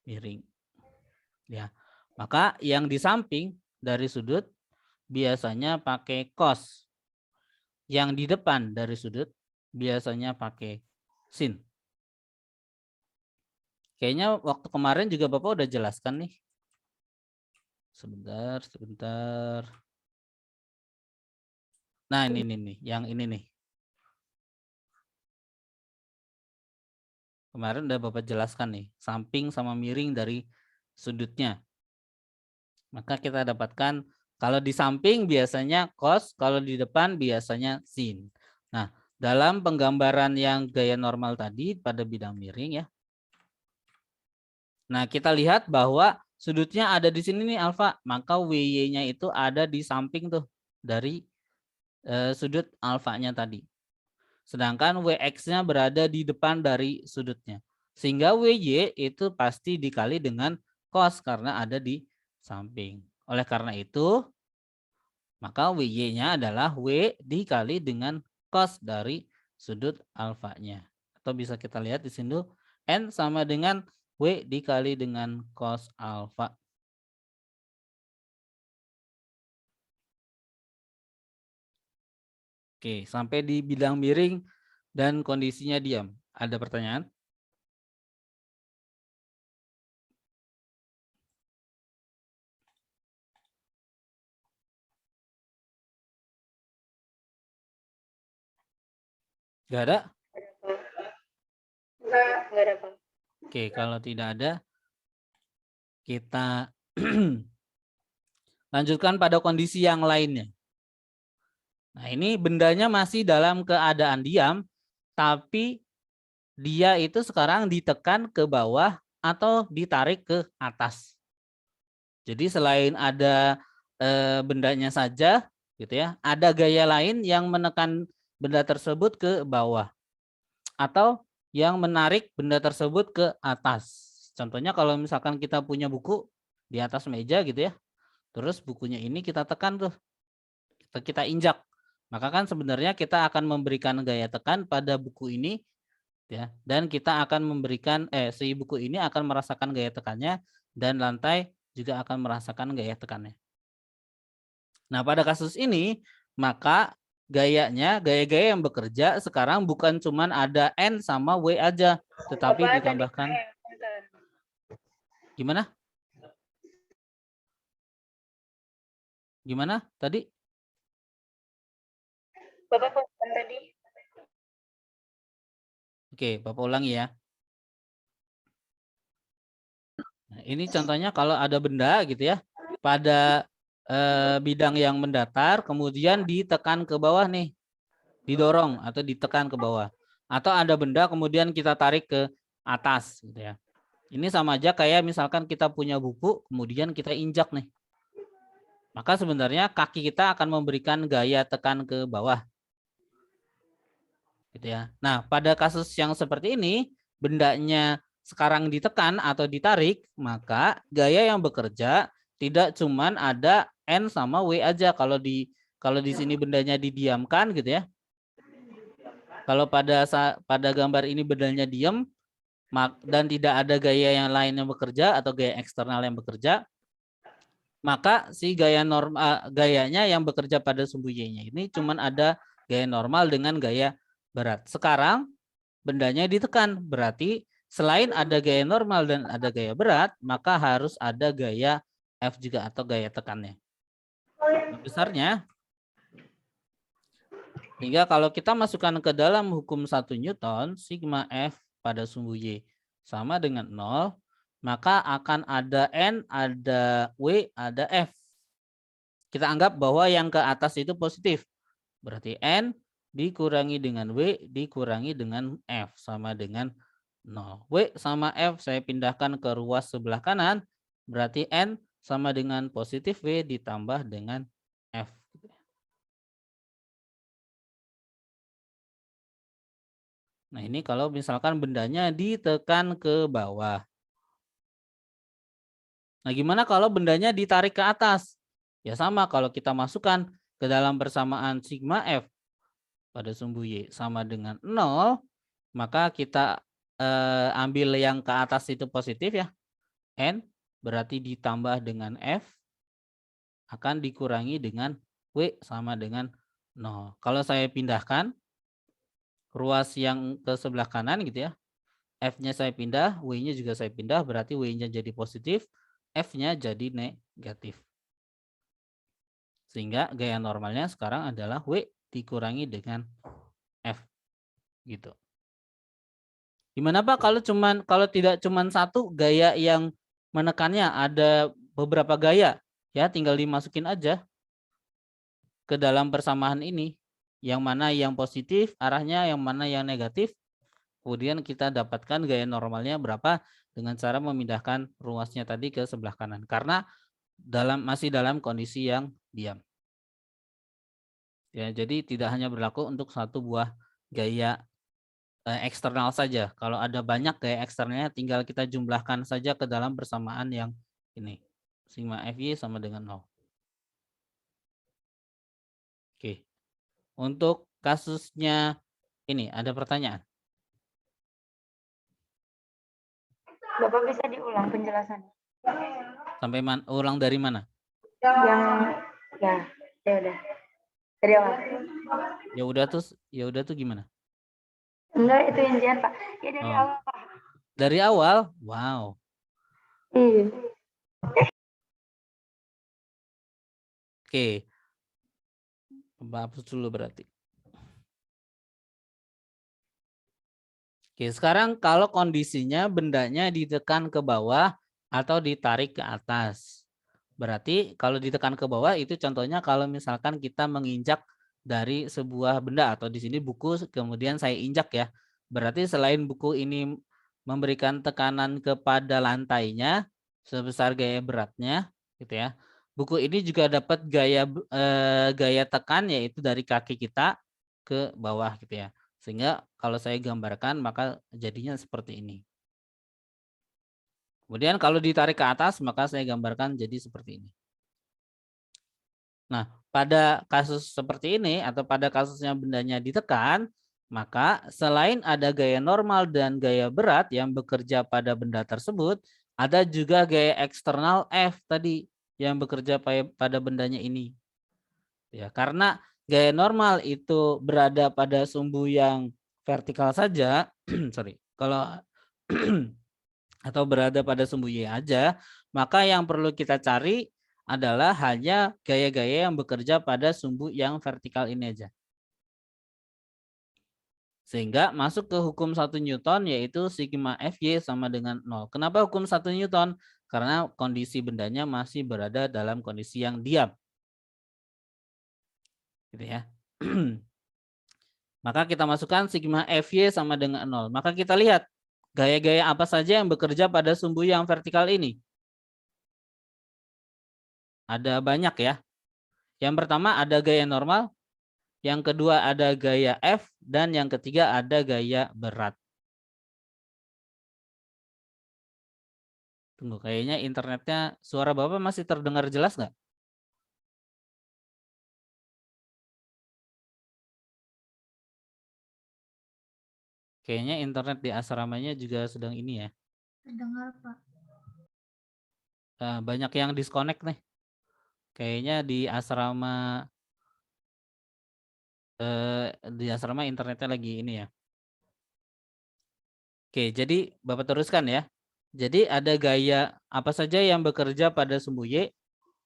miring. Ya. Maka yang di samping dari sudut biasanya pakai cos. Yang di depan dari sudut biasanya pakai sin. Kayaknya waktu kemarin juga Bapak udah jelaskan nih. Sebentar. Nah, ini nih, yang ini nih. Kemarin udah Bapak jelaskan nih, samping sama miring dari sudutnya. Maka kita dapatkan kalau di samping biasanya cos, kalau di depan biasanya sin. Nah, dalam penggambaran yang gaya normal tadi pada bidang miring ya. Nah, kita lihat bahwa sudutnya ada di sini nih alfa, maka WY-nya itu ada di samping tuh dari sudut alfanya tadi. Sedangkan WX-nya berada di depan dari sudutnya. Sehingga WY itu pasti dikali dengan cos karena ada di samping. Oleh karena itu, maka WY-nya adalah W dikali dengan cos dari sudut alfanya. Atau bisa kita lihat di sini N sama dengan W dikali dengan cos alfa. Oke, sampai di bidang miring dan kondisinya diam. Ada pertanyaan? Nggak ada? Enggak ada, Pak. Oke, kalau tidak ada, kita lanjutkan pada kondisi yang lainnya. Nah, ini bendanya masih dalam keadaan diam, tapi dia itu sekarang ditekan ke bawah atau ditarik ke atas. Jadi selain ada bendanya saja, gitu ya, ada gaya lain yang menekan benda tersebut ke bawah atau yang menarik benda tersebut ke atas. Contohnya kalau misalkan kita punya buku di atas meja gitu ya, terus bukunya ini kita tekan tuh, kita injak, maka kan sebenarnya kita akan memberikan gaya tekan pada buku ini ya, dan kita akan memberikan si buku ini akan merasakan gaya tekannya dan lantai juga akan merasakan gaya tekannya. Nah, pada kasus ini maka gaya-gaya yang bekerja sekarang bukan cuman ada N sama W aja, tetapi Bapak tadi ditambahkan bentar. gimana? Gimana tadi? Bapak bukan tadi. Oke, Bapak ulangi ya. Nah, ini contohnya kalau ada benda gitu ya, pada bidang yang mendatar, kemudian ditekan ke bawah nih, didorong atau ditekan ke bawah. Atau ada benda kemudian kita tarik ke atas gitu ya. Ini sama aja kayak misalkan kita punya buku, kemudian kita injak nih. Maka sebenarnya kaki kita akan memberikan gaya tekan ke bawah. Gitu ya. Nah, pada kasus yang seperti ini, bendanya sekarang ditekan atau ditarik, maka gaya yang bekerja tidak cuman ada N sama W aja. Kalau di sini bendanya didiamkan gitu ya. Kalau pada gambar ini bendanya diam dan tidak ada gaya yang lain yang bekerja atau gaya eksternal yang bekerja, maka si gayanya yang bekerja pada sumbu Y-nya ini cuman ada gaya normal dengan gaya berat. Sekarang bendanya ditekan, berarti selain ada gaya normal dan ada gaya berat, maka harus ada gaya F juga atau gaya tekannya. Besarnya, hingga kalau kita masukkan ke dalam hukum 1 Newton, sigma F pada sumbu Y sama dengan 0, maka akan ada N, ada W, ada F. Kita anggap bahwa yang ke atas itu positif. Berarti N dikurangi dengan W dikurangi dengan F sama dengan 0. W sama F saya pindahkan ke ruas sebelah kanan. Berarti N sama dengan positif W ditambah dengan F. Nah, ini kalau misalkan bendanya ditekan ke bawah. Nah, gimana kalau bendanya ditarik ke atas? Ya sama, kalau kita masukkan ke dalam persamaan sigma F pada sumbu Y sama dengan 0, maka kita ambil yang ke atas itu positif ya. N berarti ditambah dengan F akan dikurangi dengan W sama dengan 0. Kalau saya pindahkan ruas yang ke sebelah kanan gitu ya, F-nya saya pindah, W-nya juga saya pindah, berarti W-nya jadi positif, F-nya jadi negatif. Sehingga gaya normalnya sekarang adalah W dikurangi dengan F. Gitu. Gimana Pak kalau tidak cuman satu gaya yang menekannya, ada beberapa gaya, ya tinggal dimasukin aja ke dalam persamaan ini. Yang mana yang positif arahnya, yang mana yang negatif. Kemudian kita dapatkan gaya normalnya berapa dengan cara memindahkan ruasnya tadi ke sebelah kanan. Karena masih dalam kondisi yang diam. Ya, jadi tidak hanya berlaku untuk satu buah gaya eksternal saja. Kalau ada banyak gaya eksternalnya tinggal kita jumlahkan saja ke dalam persamaan yang ini. Sigma Fy sama dengan 0. Oke. Untuk kasusnya ini ada pertanyaan? Bapak bisa diulang penjelasannya. Sampai ulang dari mana? Yang ya udah. Dari awal. Ya udah tuh gimana? Enggak, itu Injian, Pak. Ya dari Oh, awal, Pak. dari awal? Wow. Iya. Oke. Hapus dulu berarti. Oke, sekarang kalau kondisinya bendanya ditekan ke bawah atau ditarik ke atas. Berarti kalau ditekan ke bawah itu contohnya kalau misalkan kita menginjak dari sebuah benda atau di sini buku kemudian saya injak ya. Berarti selain buku ini memberikan tekanan kepada lantainya sebesar gaya beratnya gitu ya. Buku ini juga dapat gaya tekan yaitu dari kaki kita ke bawah gitu ya. Sehingga kalau saya gambarkan maka jadinya seperti ini. Kemudian kalau ditarik ke atas maka saya gambarkan jadi seperti ini. Nah, pada kasus seperti ini atau pada kasusnya bendanya ditekan, maka selain ada gaya normal dan gaya berat yang bekerja pada benda tersebut, ada juga gaya eksternal F tadi yang bekerja pada bendanya ini. Ya, karena gaya normal itu berada pada sumbu yang vertikal saja, sorry, kalau atau berada pada sumbu Y aja, maka yang perlu kita cari adalah hanya gaya-gaya yang bekerja pada sumbu yang vertikal ini aja. Sehingga masuk ke hukum 1 Newton yaitu sigma Fy sama dengan 0. Kenapa hukum 1 Newton? Karena kondisi bendanya masih berada dalam kondisi yang diam. Gitu ya. Maka kita masukkan sigma Fy sama dengan 0. Maka kita lihat gaya-gaya apa saja yang bekerja pada sumbu yang vertikal ini. Ada banyak ya. Yang pertama ada gaya normal, yang kedua ada gaya F, dan yang ketiga ada gaya berat. Tunggu, kayaknya internetnya suara Bapak masih terdengar jelas nggak? Kayaknya internet di asramanya juga sedang ini ya. Terdengar, Pak. Banyak yang disconnect nih. Kayaknya di asrama internetnya lagi ini ya. Oke, jadi Bapak teruskan ya. Jadi ada gaya apa saja yang bekerja pada sumbu Y?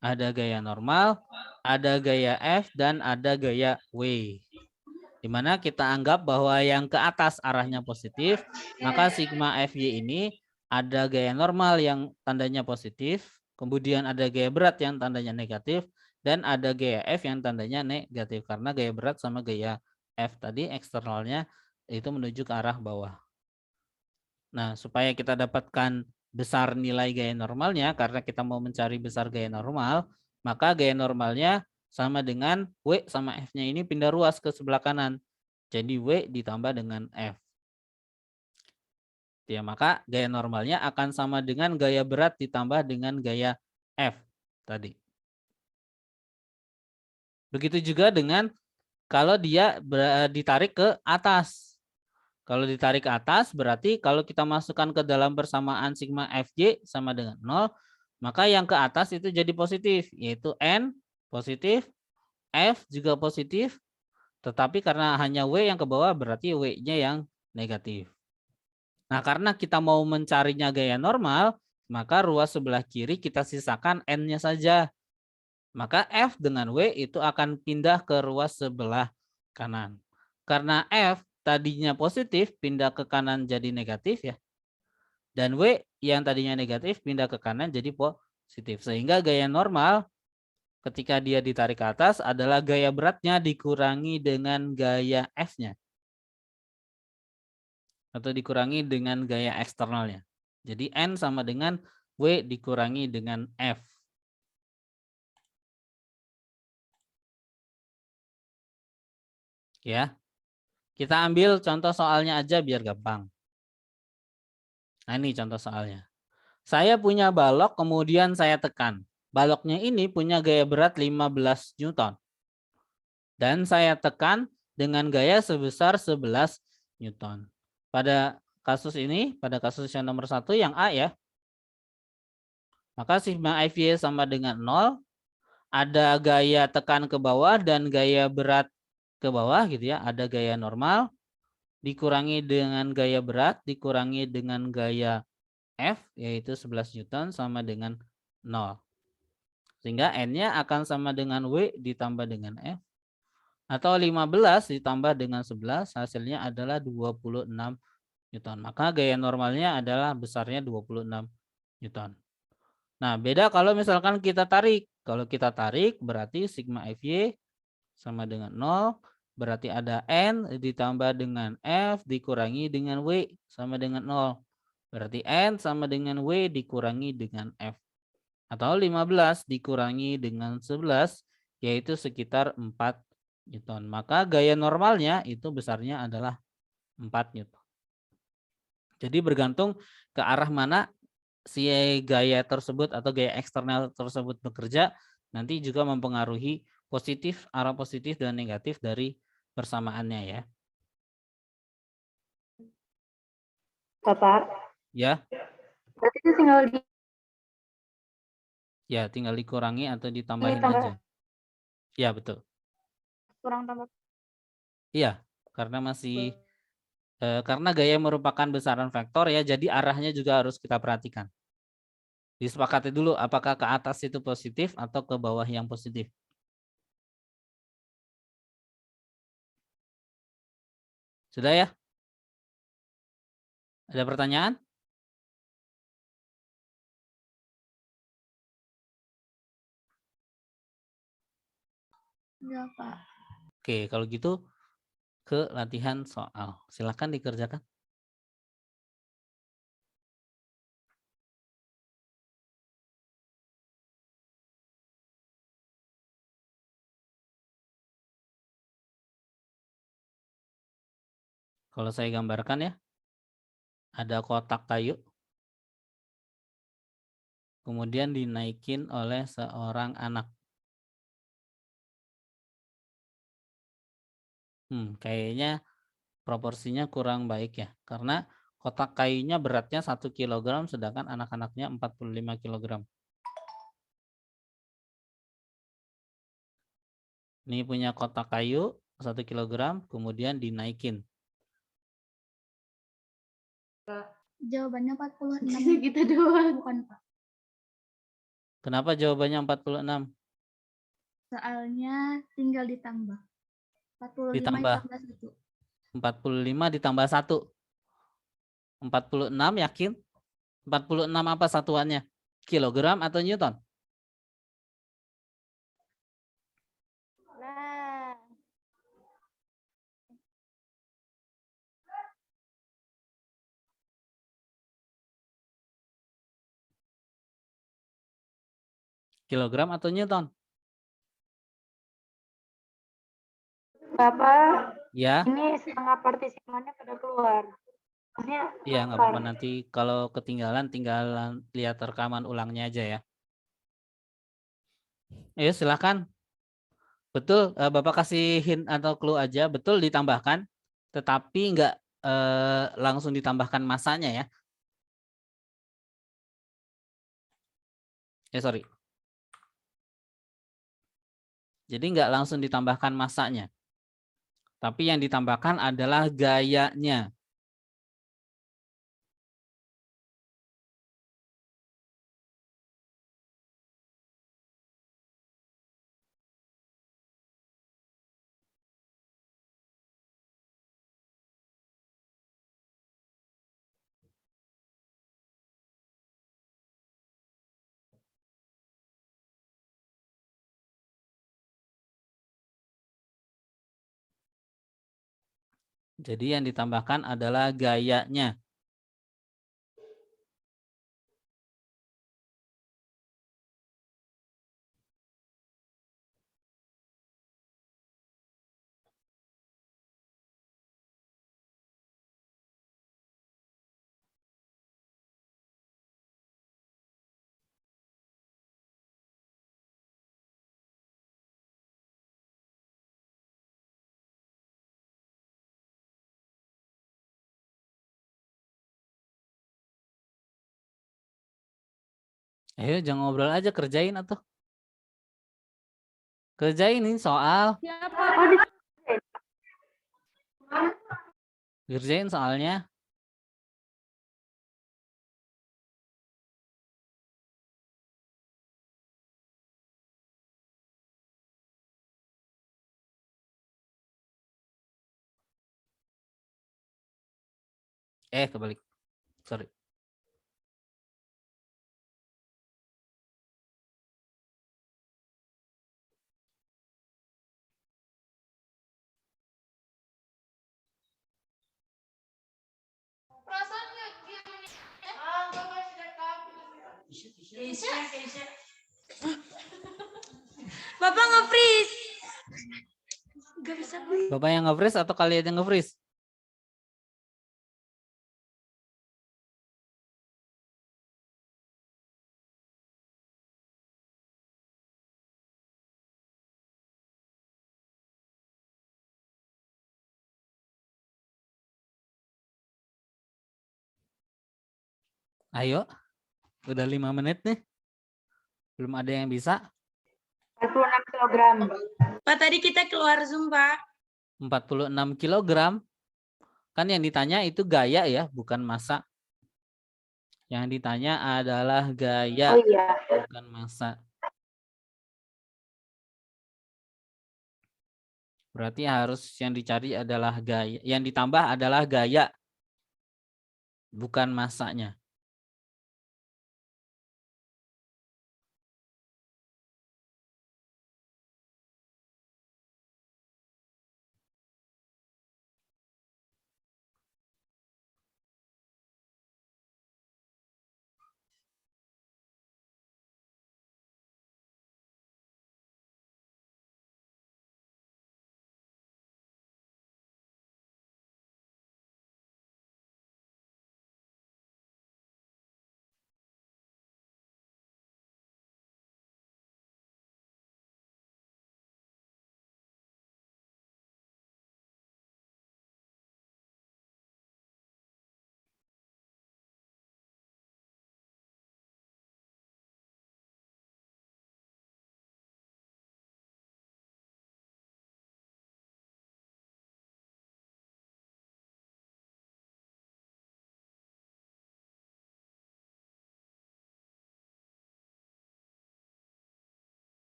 Ada gaya normal, ada gaya F, dan ada gaya W. Di mana kita anggap bahwa yang ke atas arahnya positif, maka sigma Fy ini ada gaya normal yang tandanya positif, kemudian ada gaya berat yang tandanya negatif, dan ada gaya F yang tandanya negatif. Karena gaya berat sama gaya F tadi eksternalnya itu menuju ke arah bawah. Nah, supaya kita dapatkan besar nilai gaya normalnya, karena kita mau mencari besar gaya normal, maka gaya normalnya sama dengan W sama F-nya ini pindah ruas ke sebelah kanan. Jadi W ditambah dengan F. Ya, maka gaya normalnya akan sama dengan gaya berat ditambah dengan gaya F tadi. Begitu juga dengan kalau dia ditarik ke atas. Kalau ditarik ke atas berarti kalau kita masukkan ke dalam persamaan sigma Fj sama dengan 0, maka yang ke atas itu jadi positif, yaitu N positif, F juga positif, tetapi karena hanya W yang ke bawah berarti W-nya yang negatif. Nah, karena kita mau mencarinya gaya normal, maka ruas sebelah kiri kita sisakan N-nya saja. Maka F dengan W itu akan pindah ke ruas sebelah kanan. Karena F tadinya positif pindah ke kanan jadi negatif ya. Dan W yang tadinya negatif pindah ke kanan jadi positif. Sehingga gaya normal ketika dia ditarik ke atas adalah gaya beratnya dikurangi dengan gaya F-nya. Atau dikurangi dengan gaya eksternalnya. Jadi N sama dengan W dikurangi dengan F. Ya. Kita ambil contoh soalnya aja biar gampang. Nah, ini contoh soalnya. Saya punya balok kemudian saya tekan. Baloknya ini punya gaya berat 15 Newton. Dan saya tekan dengan gaya sebesar 11 Newton. Pada kasus ini, pada kasus yang nomor 1 yang A ya. Maka sigma FY sama dengan 0. Ada gaya tekan ke bawah dan gaya berat ke bawah gitu ya. Ada gaya normal dikurangi dengan gaya berat dikurangi dengan gaya F yaitu 11 Newton sama dengan 0. Sehingga N-nya akan sama dengan W ditambah dengan F. Atau 15 ditambah dengan 11 hasilnya adalah 26 Newton. Maka gaya normalnya adalah besarnya 26 Newton. Nah, beda kalau misalkan kita tarik. Kalau kita tarik berarti sigma Fy sama dengan 0. Berarti ada N ditambah dengan F dikurangi dengan W sama dengan 0. Berarti N sama dengan W dikurangi dengan F. Atau 15 dikurangi dengan 11 yaitu sekitar 4 Newton. Maka gaya normalnya itu besarnya adalah 4 Newton. Jadi bergantung ke arah mana si gaya tersebut atau gaya eksternal tersebut bekerja nanti juga mempengaruhi arah positif dan negatif dari persamaannya ya. Bapak, Ya, berarti itu tinggal tinggal dikurangi atau ditambahin ditambah aja. Ya, betul. kurang tambah. Iya, karena masih karena gaya merupakan besaran vektor ya, jadi arahnya juga harus kita perhatikan. Disepakati dulu apakah ke atas itu positif atau ke bawah yang positif. Sudah ya? Ada pertanyaan? Ya, Pak. Oke, kalau gitu ke latihan soal. Silakan dikerjakan. Kalau saya gambarkan ya, ada kotak kayu, kemudian dinaikin oleh seorang anak. Kayaknya proporsinya kurang baik ya, karena kotak kayunya beratnya 1 kg, sedangkan anak-anaknya 45 kg. Ini punya kotak kayu 1 kg, kemudian dinaikin. Jawabannya 46. Gitu doang. Bukan, Pak. Kenapa jawabannya 46? Soalnya tinggal ditambah. 45 Ditambah. ditambah 1. 45 ditambah 1. 46 yakin? 46 apa satuannya? Kilogram atau Newton? Nah, Kilogram atau Newton? Bapak, Ya, ini setengah partisipannya pada keluar. Maksudnya iya nggak apa-apa, nanti kalau ketinggalan tinggal lihat rekaman ulangnya aja ya. Ayo silakan. Betul, Bapak kasih hint atau clue aja. Betul ditambahkan, tetapi nggak langsung ditambahkan masanya ya. Sorry. Jadi nggak langsung ditambahkan masanya. Tapi yang ditambahkan adalah gayanya. Jadi yang ditambahkan adalah gayanya. Ayo jangan ngobrol aja, kerjain atau. Kerjain ini soal. Siapa? Kerjain soalnya. Kebalik. Sorry. Bapak nge-freeze. Gak bisa. Bapak yang nge-freeze atau kalian yang nge-freeze? Ayo. Udah 5 menit nih. Belum ada yang bisa. 46 kilogram. Pak, tadi kita keluar Zoom, Pak. 46 kilogram. Kan yang ditanya itu gaya ya, bukan massa. Yang ditanya adalah gaya, Oh iya. bukan massa. Berarti harus yang dicari adalah gaya. Yang ditambah adalah gaya, bukan massanya.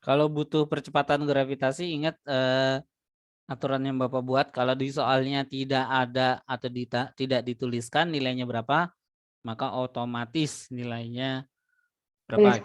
Kalau butuh percepatan gravitasi, ingat aturan yang Bapak buat. Kalau di soalnya tidak ada atau tidak dituliskan nilainya berapa, maka otomatis nilainya berapa.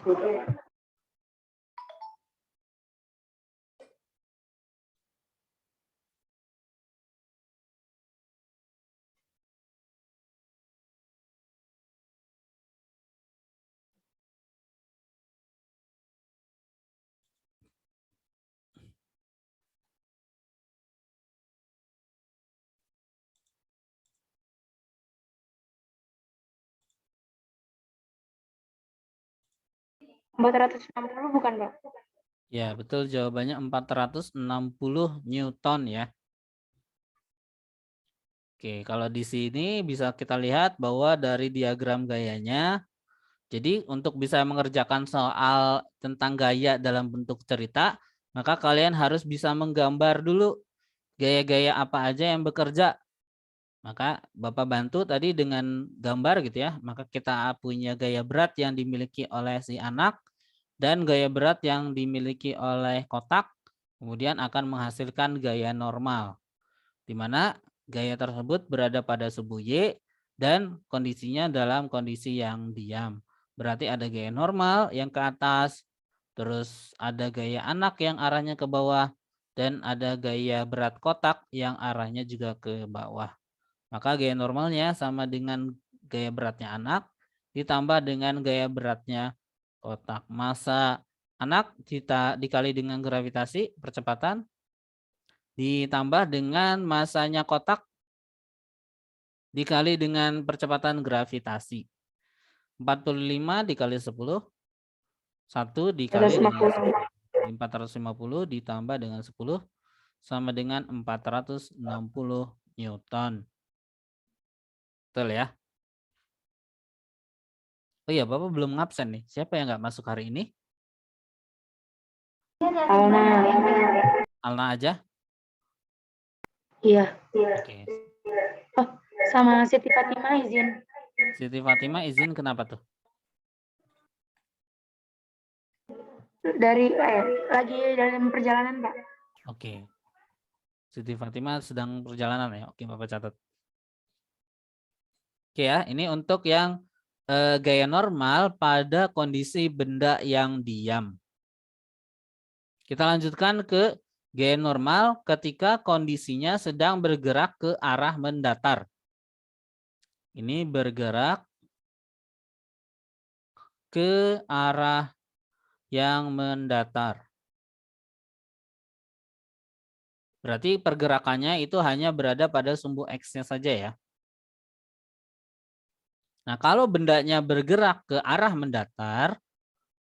460 bukan, Pak? Ya, betul, jawabannya 460 Newton ya. Oke, kalau di sini bisa kita lihat bahwa dari diagram gayanya, jadi untuk bisa mengerjakan soal tentang gaya dalam bentuk cerita, maka kalian harus bisa menggambar dulu gaya-gaya apa aja yang bekerja. Maka Bapak bantu tadi dengan gambar gitu ya, maka kita punya gaya berat yang dimiliki oleh si anak dan gaya berat yang dimiliki oleh kotak, kemudian akan menghasilkan gaya normal, di mana gaya tersebut berada pada subu Y dan kondisinya dalam kondisi yang diam. Berarti ada gaya normal yang ke atas, terus ada gaya anak yang arahnya ke bawah, dan ada gaya berat kotak yang arahnya juga ke bawah. Maka gaya normalnya sama dengan gaya beratnya anak ditambah dengan gaya beratnya kotak. Massa anak dikali dengan gravitasi, percepatan, ditambah dengan massanya kotak dikali dengan percepatan gravitasi. 45 dikali 10, 1 dikali dengan 10. 450 ditambah dengan 10, sama dengan 460 Newton. Betul ya? Oh iya, Bapak belum ngabsen nih. Siapa yang nggak masuk hari ini? Alna. Alna aja? Iya. Oke. Oh, sama Siti Fatima izin. Siti Fatima izin kenapa tuh? Lagi dalam perjalanan, Pak. Oke. Siti Fatima sedang perjalanan ya. Oke, Bapak catat. Oke ya, ini untuk yang gaya normal pada kondisi benda yang diam. Kita lanjutkan ke gaya normal ketika kondisinya sedang bergerak ke arah mendatar. Ini bergerak ke arah yang mendatar. Berarti pergerakannya itu hanya berada pada sumbu X-nya saja ya. Nah, kalau bendanya bergerak ke arah mendatar,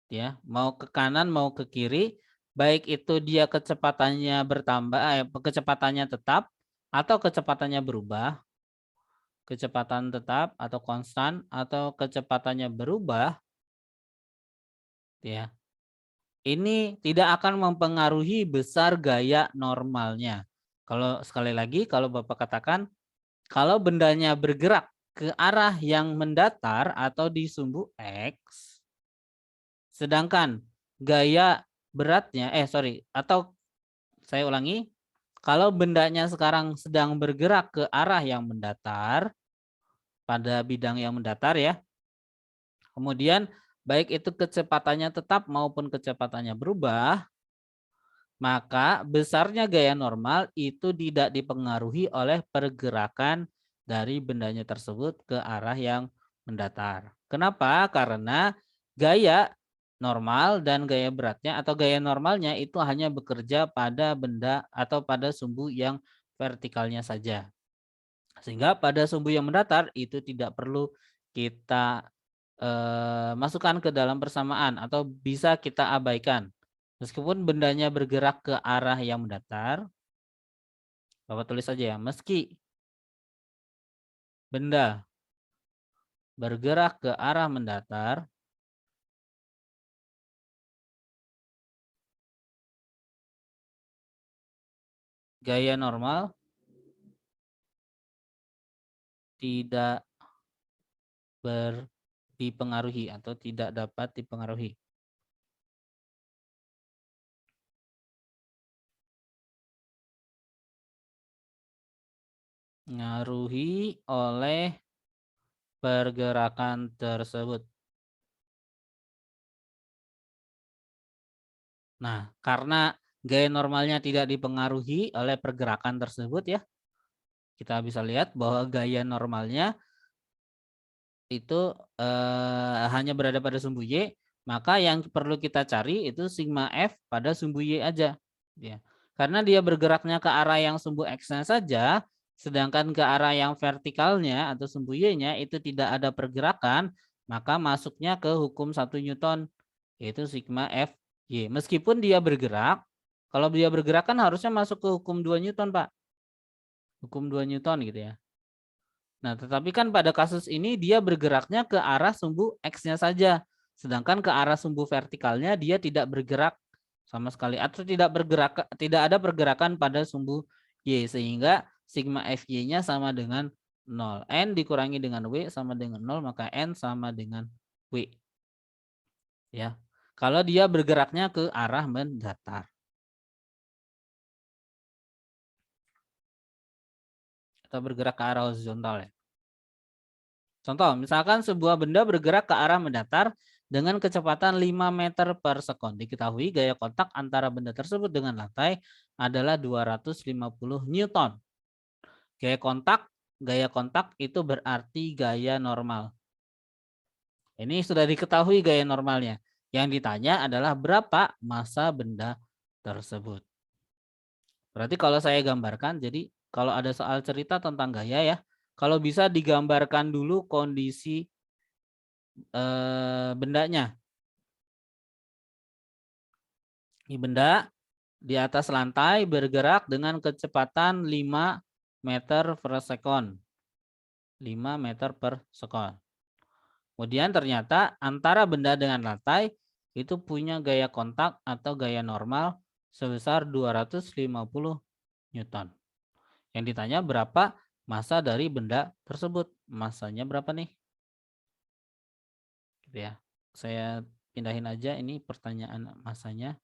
ya, mau ke kanan mau ke kiri, baik itu dia kecepatannya bertambah, kecepatannya tetap atau kecepatannya berubah, kecepatan tetap atau konstan atau kecepatannya berubah, ya, ini tidak akan mempengaruhi besar gaya normalnya. Kalau sekali lagi, kalau Bapak katakan, kalau bendanya bergerak ke arah yang mendatar atau di sumbu X, sedangkan gaya beratnya, atau saya ulangi, kalau bendanya sekarang sedang bergerak ke arah yang mendatar, pada bidang yang mendatar ya, kemudian baik itu kecepatannya tetap maupun kecepatannya berubah, maka besarnya gaya normal itu tidak dipengaruhi oleh pergerakan dari bendanya tersebut ke arah yang mendatar. Kenapa? Karena gaya normal dan gaya beratnya atau gaya normalnya itu hanya bekerja pada benda atau pada sumbu yang vertikalnya saja. Sehingga pada sumbu yang mendatar itu tidak perlu kita masukkan ke dalam persamaan atau bisa kita abaikan. Meskipun bendanya bergerak ke arah yang mendatar, Bapak tulis saja ya, meski benda bergerak ke arah mendatar, gaya normal tidak dipengaruhi atau tidak dapat dipengaruhi. Ngaruhi oleh pergerakan tersebut. Nah, karena gaya normalnya tidak dipengaruhi oleh pergerakan tersebut ya, kita bisa lihat bahwa gaya normalnya itu hanya berada pada sumbu Y, maka yang perlu kita cari itu sigma F pada sumbu Y aja. Ya. Karena dia bergeraknya ke arah yang sumbu X-nya saja, sedangkan ke arah yang vertikalnya atau sumbu Y-nya itu tidak ada pergerakan, maka masuknya ke hukum 1 Newton, yaitu sigma F Y. Meskipun dia bergerak, kalau dia bergerak kan harusnya masuk ke hukum 2 Newton, Pak. Hukum 2 Newton gitu ya. Nah, tetapi kan pada kasus ini dia bergeraknya ke arah sumbu X-nya saja. Sedangkan ke arah sumbu vertikalnya dia tidak bergerak sama sekali atau tidak ada pergerakan pada sumbu Y sehingga sigma FY-nya sama dengan 0. N dikurangi dengan W sama dengan 0 maka N sama dengan W. Ya. Kalau dia bergeraknya ke arah mendatar. Atau bergerak ke arah horizontal ya. Contoh, misalkan sebuah benda bergerak ke arah mendatar dengan kecepatan 5 meter per sekon. Diketahui gaya kontak antara benda tersebut dengan lantai adalah 250 Newton. Gaya kontak itu berarti gaya normal. Ini sudah diketahui gaya normalnya. Yang ditanya adalah berapa massa benda tersebut. Berarti kalau saya gambarkan, jadi kalau ada soal cerita tentang gaya ya, kalau bisa digambarkan dulu kondisi bendanya. Ini benda, di atas lantai bergerak dengan kecepatan 5 meter per sekon. 5 meter per sekon. Kemudian ternyata antara benda dengan lantai itu punya gaya kontak atau gaya normal sebesar 250 Newton. Yang ditanya berapa massa dari benda tersebut. Massanya berapa nih? Gitu ya. Saya pindahin aja ini pertanyaan massanya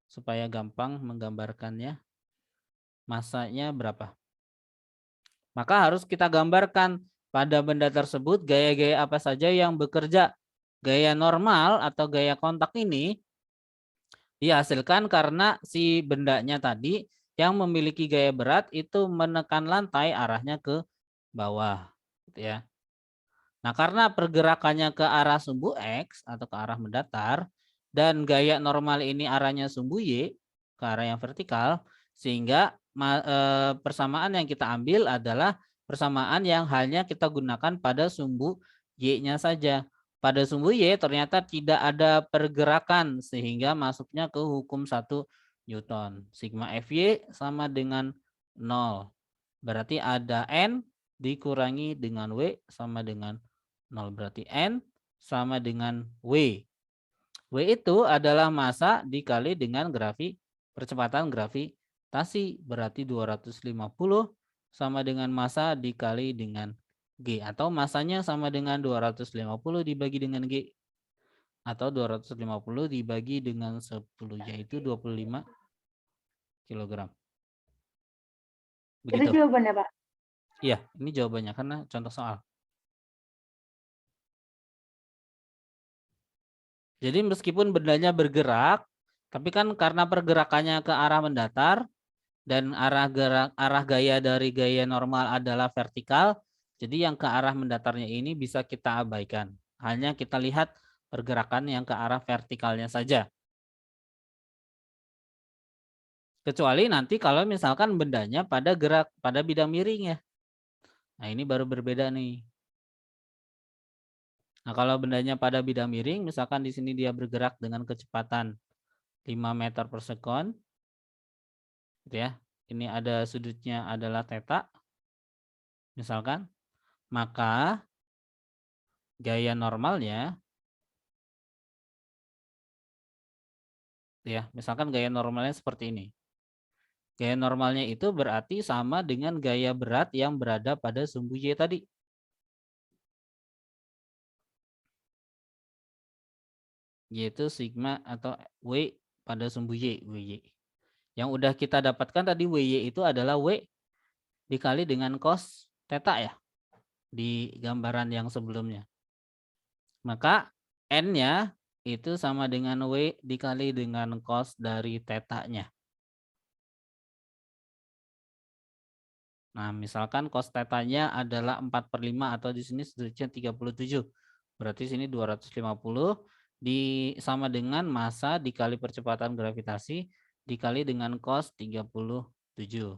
supaya gampang menggambarkannya. Massanya berapa? Maka harus kita gambarkan pada benda tersebut gaya-gaya apa saja yang bekerja. Gaya normal atau gaya kontak ini dihasilkan karena si bendanya tadi yang memiliki gaya berat itu menekan lantai arahnya ke bawah, gitu ya. Nah, karena pergerakannya ke arah sumbu X atau ke arah mendatar dan gaya normal ini arahnya sumbu Y ke arah yang vertikal, sehingga persamaan yang kita ambil adalah persamaan yang hanya kita gunakan pada sumbu Y-nya saja. Pada sumbu Y ternyata tidak ada pergerakan sehingga masuknya ke hukum 1 Newton. Sigma Fy sama dengan 0. Berarti ada N dikurangi dengan W sama dengan 0. Berarti N sama dengan W. W itu adalah massa dikali dengan percepatan gravitasi. Berarti 250 sama dengan massa dikali dengan G. Atau massanya sama dengan 250 dibagi dengan G. Atau 250 dibagi dengan 10, yaitu 25 kg. Itu Begitu. jawabannya, Pak. Iya, ini jawabannya karena contoh soal. Jadi meskipun bendanya bergerak, tapi kan karena pergerakannya ke arah mendatar dan arah gaya dari gaya normal adalah vertikal, jadi yang ke arah mendatarnya ini bisa kita abaikan. Hanya kita lihat pergerakan yang ke arah vertikalnya saja. Kecuali nanti kalau misalkan bendanya pada bidang miring ya. Nah, ini baru berbeda nih. Nah, kalau bendanya pada bidang miring, misalkan di sini dia bergerak dengan kecepatan 5 meter per sekon, gitu ya. Ini ada sudutnya adalah theta, misalkan, maka gaya normalnya, ya, misalkan gaya normalnya seperti ini. Gaya normalnya itu berarti sama dengan gaya berat yang berada pada sumbu Y tadi. Yaitu sigma atau W pada sumbu Y, WY. Yang udah kita dapatkan tadi WY itu adalah W dikali dengan cos theta ya, di gambaran yang sebelumnya. Maka N-nya itu sama dengan W dikali dengan cos dari theta-nya. Nah, misalkan cos theta-nya adalah 4/5 atau di sini sudutnya 37. Berarti sini 250 sama dengan massa dikali percepatan gravitasi dikali dengan cos 37.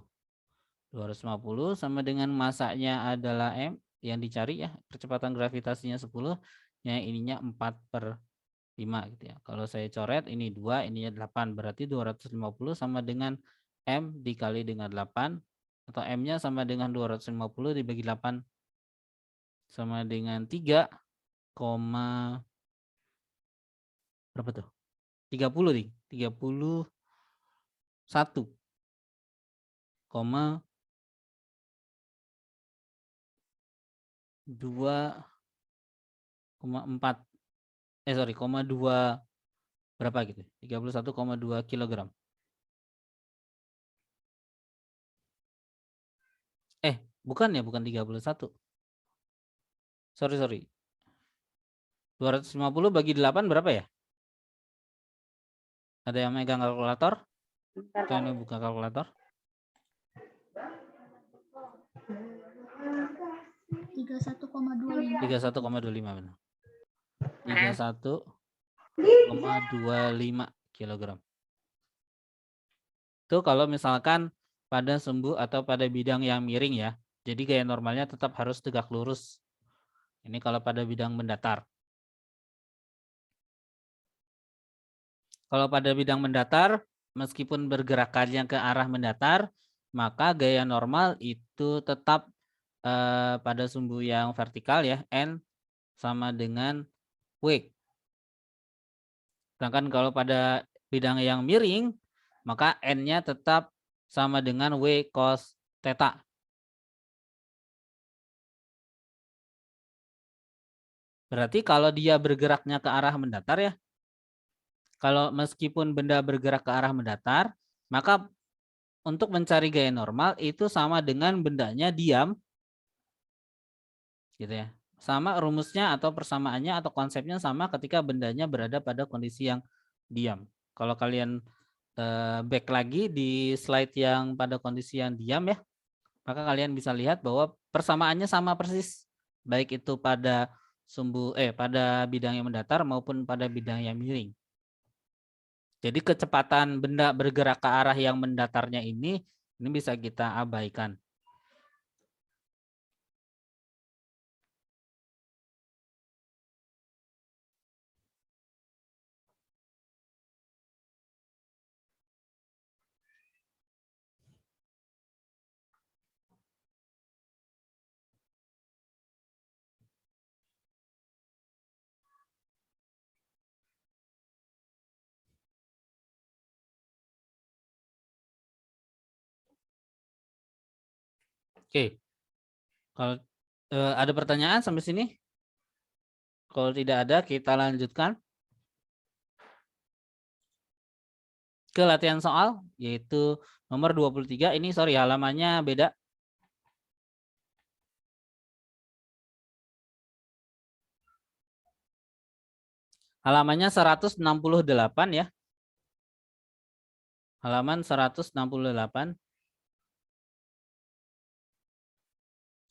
250 sama dengan massanya adalah M yang dicari ya, percepatan gravitasinya 10, yang ininya 4/5 gitu ya. Kalau saya coret ini 2, ininya 8, berarti 250 sama dengan M dikali dengan 8, atau M-nya sama dengan 250 dibagi 8 sama dengan 3, berapa tuh? 30 nih, 31, 2,4 2 berapa gitu? 31,2 kilogram. Bukan ya, bukan 31. Sorry. 250 bagi 8 berapa ya? Ada yang megang kalkulator? Bentar, Atau Pak. yang buka kalkulator? 31,25. 31,25 benar. 31,25 kilogram. Itu kalau misalkan pada sumbu atau pada bidang yang miring ya. Jadi gaya normalnya tetap harus tegak lurus. Ini kalau pada bidang mendatar. Kalau pada bidang mendatar, meskipun bergerakannya ke arah mendatar, maka gaya normal itu tetap pada sumbu yang vertikal ya, N sama dengan W. Sedangkan kalau pada bidang yang miring, maka N-nya tetap sama dengan W cos theta. Berarti kalau dia bergeraknya ke arah mendatar ya, kalau meskipun benda bergerak ke arah mendatar, maka untuk mencari gaya normal itu sama dengan bendanya diam, gitu ya. Sama rumusnya atau persamaannya atau konsepnya sama ketika bendanya berada pada kondisi yang diam. Kalau kalian back lagi di slide yang pada kondisi yang diam ya, maka kalian bisa lihat bahwa persamaannya sama persis, baik itu pada pada bidang yang mendatar maupun pada bidang yang miring. Jadi kecepatan benda bergerak ke arah yang mendatarnya ini bisa kita abaikan. Oke, kalau ada pertanyaan sampai sini? Kalau tidak ada, kita lanjutkan ke latihan soal, yaitu nomor 23. Ini sorry, halamannya beda. Halamannya 168 ya. Halaman 168.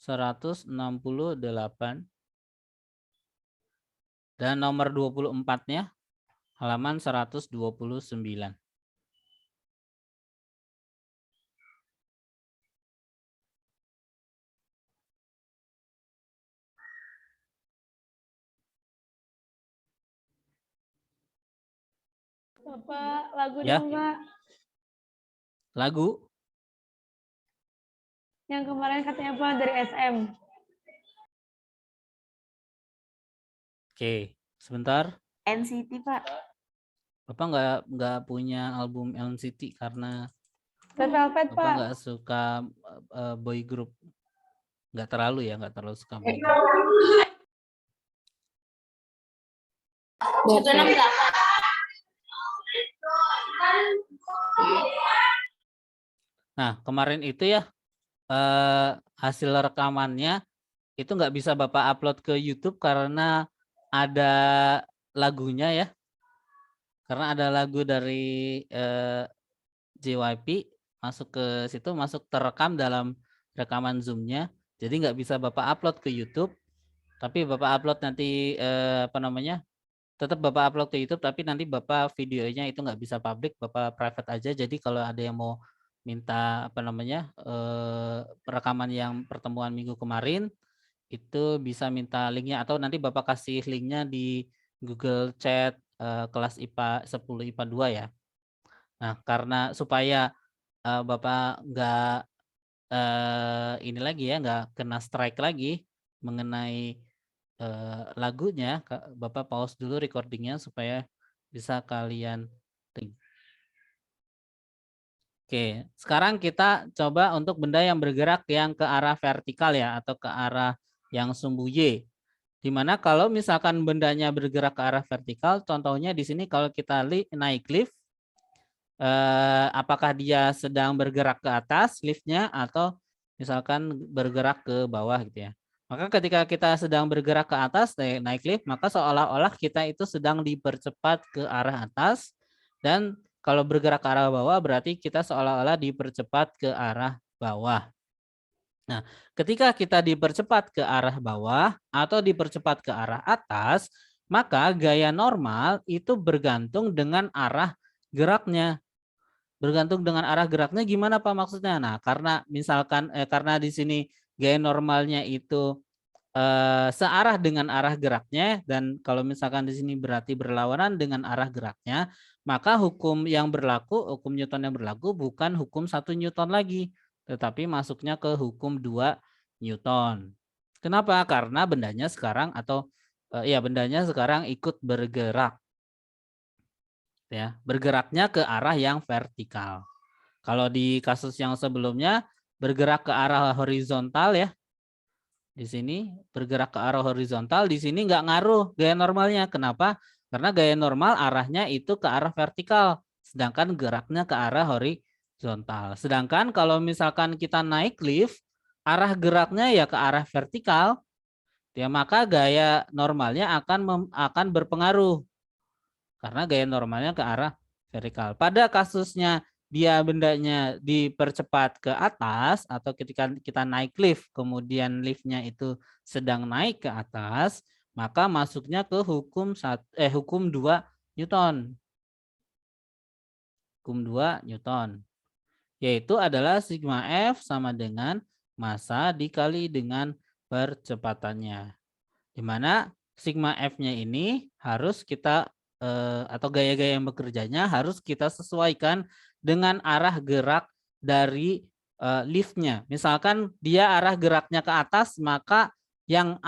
168. Dan nomor 24-nya halaman 129. Bapak, lagu Ya. dong, Pak. Lagu. Yang kemarin katanya Pak dari SM. Oke, sebentar. NCT, Pak. Bapak nggak punya album NCT karena Red Velvet, Bapak Pak. nggak suka boy group. Nggak terlalu suka boy group. Nah, kemarin itu ya hasil rekamannya itu nggak bisa Bapak upload ke YouTube karena ada lagunya ya. Karena ada lagu dari JYP masuk ke situ, masuk terekam dalam rekaman Zoom-nya. Jadi nggak bisa Bapak upload ke YouTube. Tapi Bapak upload nanti tetap Bapak upload ke YouTube, tapi nanti Bapak videonya itu nggak bisa publik, Bapak private aja. Jadi kalau ada yang mau minta rekaman yang pertemuan minggu kemarin, itu bisa minta linknya atau nanti Bapak kasih linknya di Google Chat kelas IPA 10 IPA 2 ya. Nah, karena supaya Bapak nggak ini lagi ya, nggak kena strike lagi mengenai lagunya, Bapak pause dulu recordingnya supaya bisa kalian link. Oke, sekarang kita coba untuk benda yang bergerak yang ke arah vertikal ya, atau ke arah yang sumbu Y. Dimana kalau misalkan bendanya bergerak ke arah vertikal, contohnya di sini kalau kita naik lift, apakah dia sedang bergerak ke atas liftnya atau misalkan bergerak ke bawah gitu ya. Maka ketika kita sedang bergerak ke atas naik lift, maka seolah-olah kita itu sedang dipercepat ke arah atas, dan kalau bergerak ke arah bawah berarti kita seolah-olah dipercepat ke arah bawah. Nah, ketika kita dipercepat ke arah bawah atau dipercepat ke arah atas, maka gaya normal itu bergantung dengan arah geraknya. Bergantung dengan arah geraknya gimana Pak maksudnya? Nah, karena misalkan karena di sini gaya normalnya itu searah dengan arah geraknya, dan kalau misalkan di sini berarti berlawanan dengan arah geraknya, maka hukum Newton yang berlaku bukan hukum 1 Newton lagi, tetapi masuknya ke hukum 2 Newton. Kenapa? Karena bendanya sekarang bendanya sekarang ikut bergerak. Ya, bergeraknya ke arah yang vertikal. Kalau di kasus yang sebelumnya bergerak ke arah horizontal ya. Di sini bergerak ke arah horizontal, di sini nggak ngaruh gaya normalnya. Kenapa? Karena gaya normal arahnya itu ke arah vertikal, sedangkan geraknya ke arah horizontal. Sedangkan kalau misalkan kita naik lift, arah geraknya ya ke arah vertikal, ya maka gaya normalnya akan berpengaruh karena gaya normalnya ke arah vertikal. Pada kasusnya bendanya dipercepat ke atas atau ketika kita naik lift kemudian liftnya itu sedang naik ke atas, maka masuknya ke hukum 2 Newton. Hukum 2 Newton. Yaitu adalah sigma F sama dengan massa dikali dengan percepatannya. Di mana sigma F-nya ini harus kita atau gaya-gaya yang bekerjanya harus kita sesuaikan dengan arah gerak dari liftnya. Misalkan dia arah geraknya ke atas, maka yang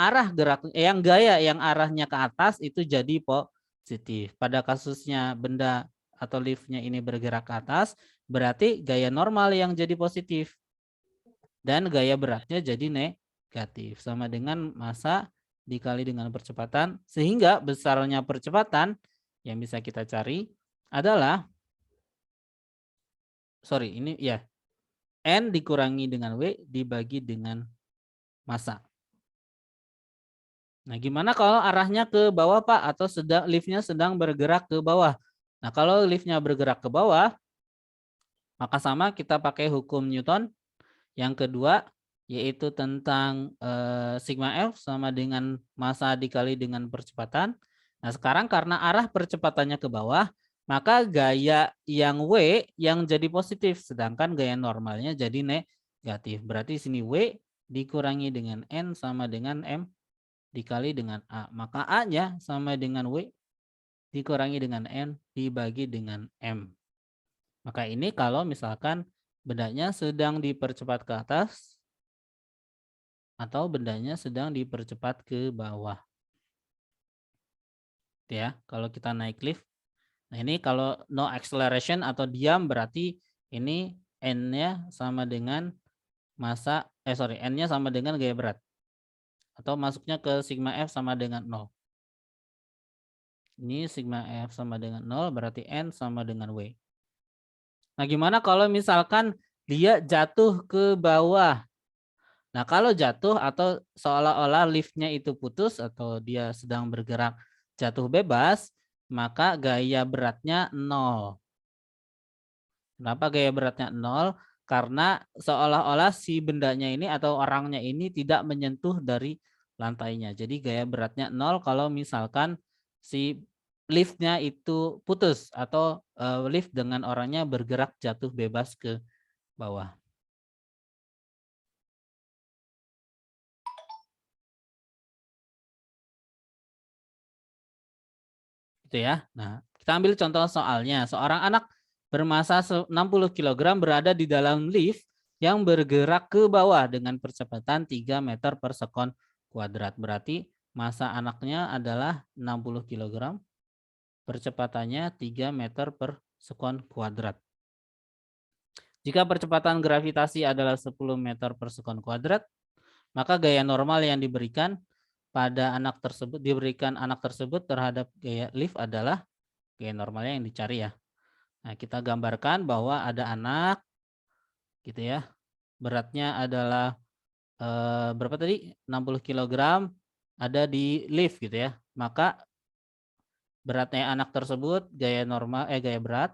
gaya yang arahnya ke atas itu jadi positif. Pada kasusnya benda atau liftnya ini bergerak ke atas, berarti gaya normal yang jadi positif dan gaya beratnya jadi negatif, sama dengan massa dikali dengan percepatan, sehingga besarnya percepatan yang bisa kita cari adalah N dikurangi dengan W dibagi dengan massa. Nah, gimana kalau arahnya ke bawah, Pak, atau liftnya sedang bergerak ke bawah? Nah, kalau liftnya bergerak ke bawah, maka sama kita pakai hukum Newton. Yang kedua, yaitu tentang sigma F sama dengan massa dikali dengan percepatan. Nah, sekarang karena arah percepatannya ke bawah, maka gaya yang W yang jadi positif, sedangkan gaya normalnya jadi negatif. Berarti sini W dikurangi dengan N sama dengan M dikali dengan A. Maka A-nya sama dengan W dikurangi dengan N dibagi dengan M. Maka ini kalau misalkan bendanya sedang dipercepat ke atas atau bendanya sedang dipercepat ke bawah. Ya, kalau kita naik lift. Nah, ini kalau no acceleration atau diam berarti ini N-nya sama dengan N-nya sama dengan gaya berat. Atau masuknya ke sigma F sama dengan 0. Ini sigma F sama dengan 0 berarti N sama dengan W. Nah, gimana kalau misalkan dia jatuh ke bawah? Nah, kalau jatuh atau seolah-olah liftnya itu putus atau dia sedang bergerak jatuh bebas, maka gaya beratnya 0. Kenapa gaya beratnya 0? Karena seolah-olah si bendanya ini atau orangnya ini tidak menyentuh dari lantainya. Jadi gaya beratnya 0 kalau misalkan si liftnya itu putus atau lift dengan orangnya bergerak jatuh bebas ke bawah. Gitu ya. Nah, kita ambil contoh soalnya. Seorang anak bermasa 60 kg berada di dalam lift yang bergerak ke bawah dengan percepatan 3 meter per sekon kuadrat. Berarti massa anaknya adalah 60 kg, percepatannya 3 meter per sekon kuadrat. Jika percepatan gravitasi adalah 10 meter per sekon kuadrat, maka gaya normal yang diberikan anak tersebut terhadap gaya lift adalah gaya normalnya yang dicari ya. Nah, kita gambarkan bahwa ada anak gitu ya. Beratnya adalah berapa tadi? 60 kg ada di lift gitu ya. Maka beratnya anak tersebut gaya berat.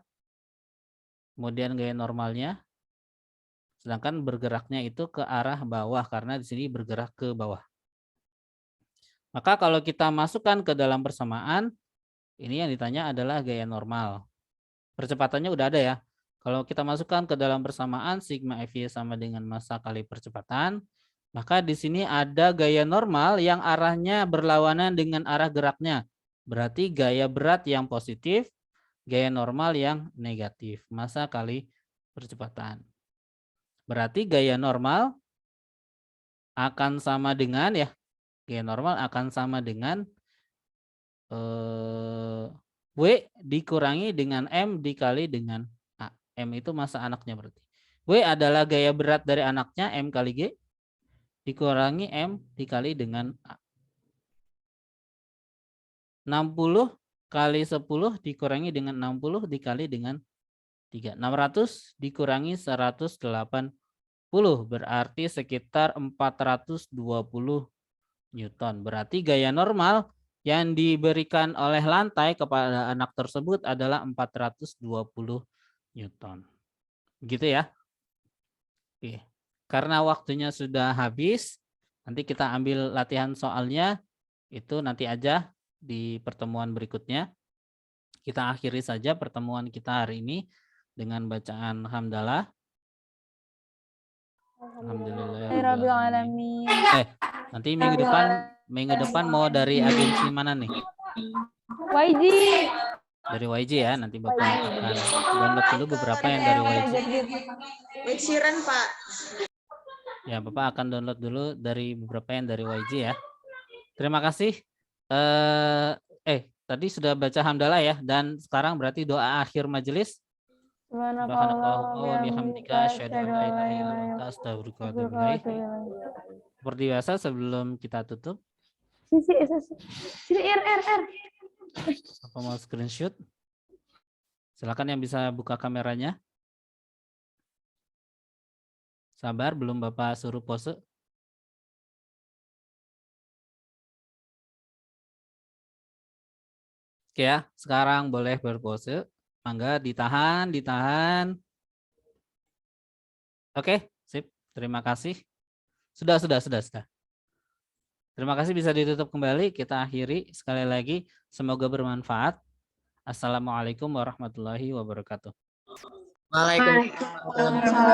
Kemudian gaya normalnya. Sedangkan bergeraknya itu ke arah bawah karena di sini bergerak ke bawah. Maka kalau kita masukkan ke dalam persamaan, ini yang ditanya adalah gaya normal. Percepatannya udah ada ya. Kalau kita masukkan ke dalam persamaan, sigma FY sama dengan massa kali percepatan. Maka di sini ada gaya normal yang arahnya berlawanan dengan arah geraknya. Berarti gaya berat yang positif, gaya normal yang negatif. Massa kali percepatan. Berarti gaya normal akan sama dengan ya. Gaya normal akan sama dengan W dikurangi dengan M dikali dengan A. M itu massa anaknya berarti. W adalah gaya berat dari anaknya M kali G dikurangi M dikali dengan A. 60 kali 10 dikurangi dengan 60 dikali dengan 3. 600 dikurangi 180 berarti sekitar 420 Newton. Berarti gaya normal yang diberikan oleh lantai kepada anak tersebut adalah 420 Newton. Gitu ya. Oke. Karena waktunya sudah habis, nanti kita ambil latihan soalnya itu nanti aja di pertemuan berikutnya. Kita akhiri saja pertemuan kita hari ini dengan bacaan hamdalah. Alhamdulillahirrahmanirrahim. Nanti minggu depan mau dari agensi mana nih? YG. Dari YG ya, nanti Bapak akan download dulu beberapa yang dari YG. Weksiran, Pak. Ya, Bapak akan download dulu dari beberapa yang dari YG ya. Terima kasih. Tadi sudah baca hamdalah ya, dan sekarang berarti doa akhir majelis. Subhanakallahumma wa bihamdika asyhadu an la ilaha illa anta astaghfiruka wa atubu ilaik. Seperti biasa sebelum kita tutup. Apa mau screenshot? Silakan yang bisa buka kameranya. Sabar, belum Bapak suruh pose. Oke ya, sekarang boleh berpose. Mangga ditahan. Oke, sip. Terima kasih. Sudah. Terima kasih, bisa ditutup kembali. Kita akhiri sekali lagi. Semoga bermanfaat. Assalamualaikum warahmatullahi wabarakatuh. Waalaikumsalam.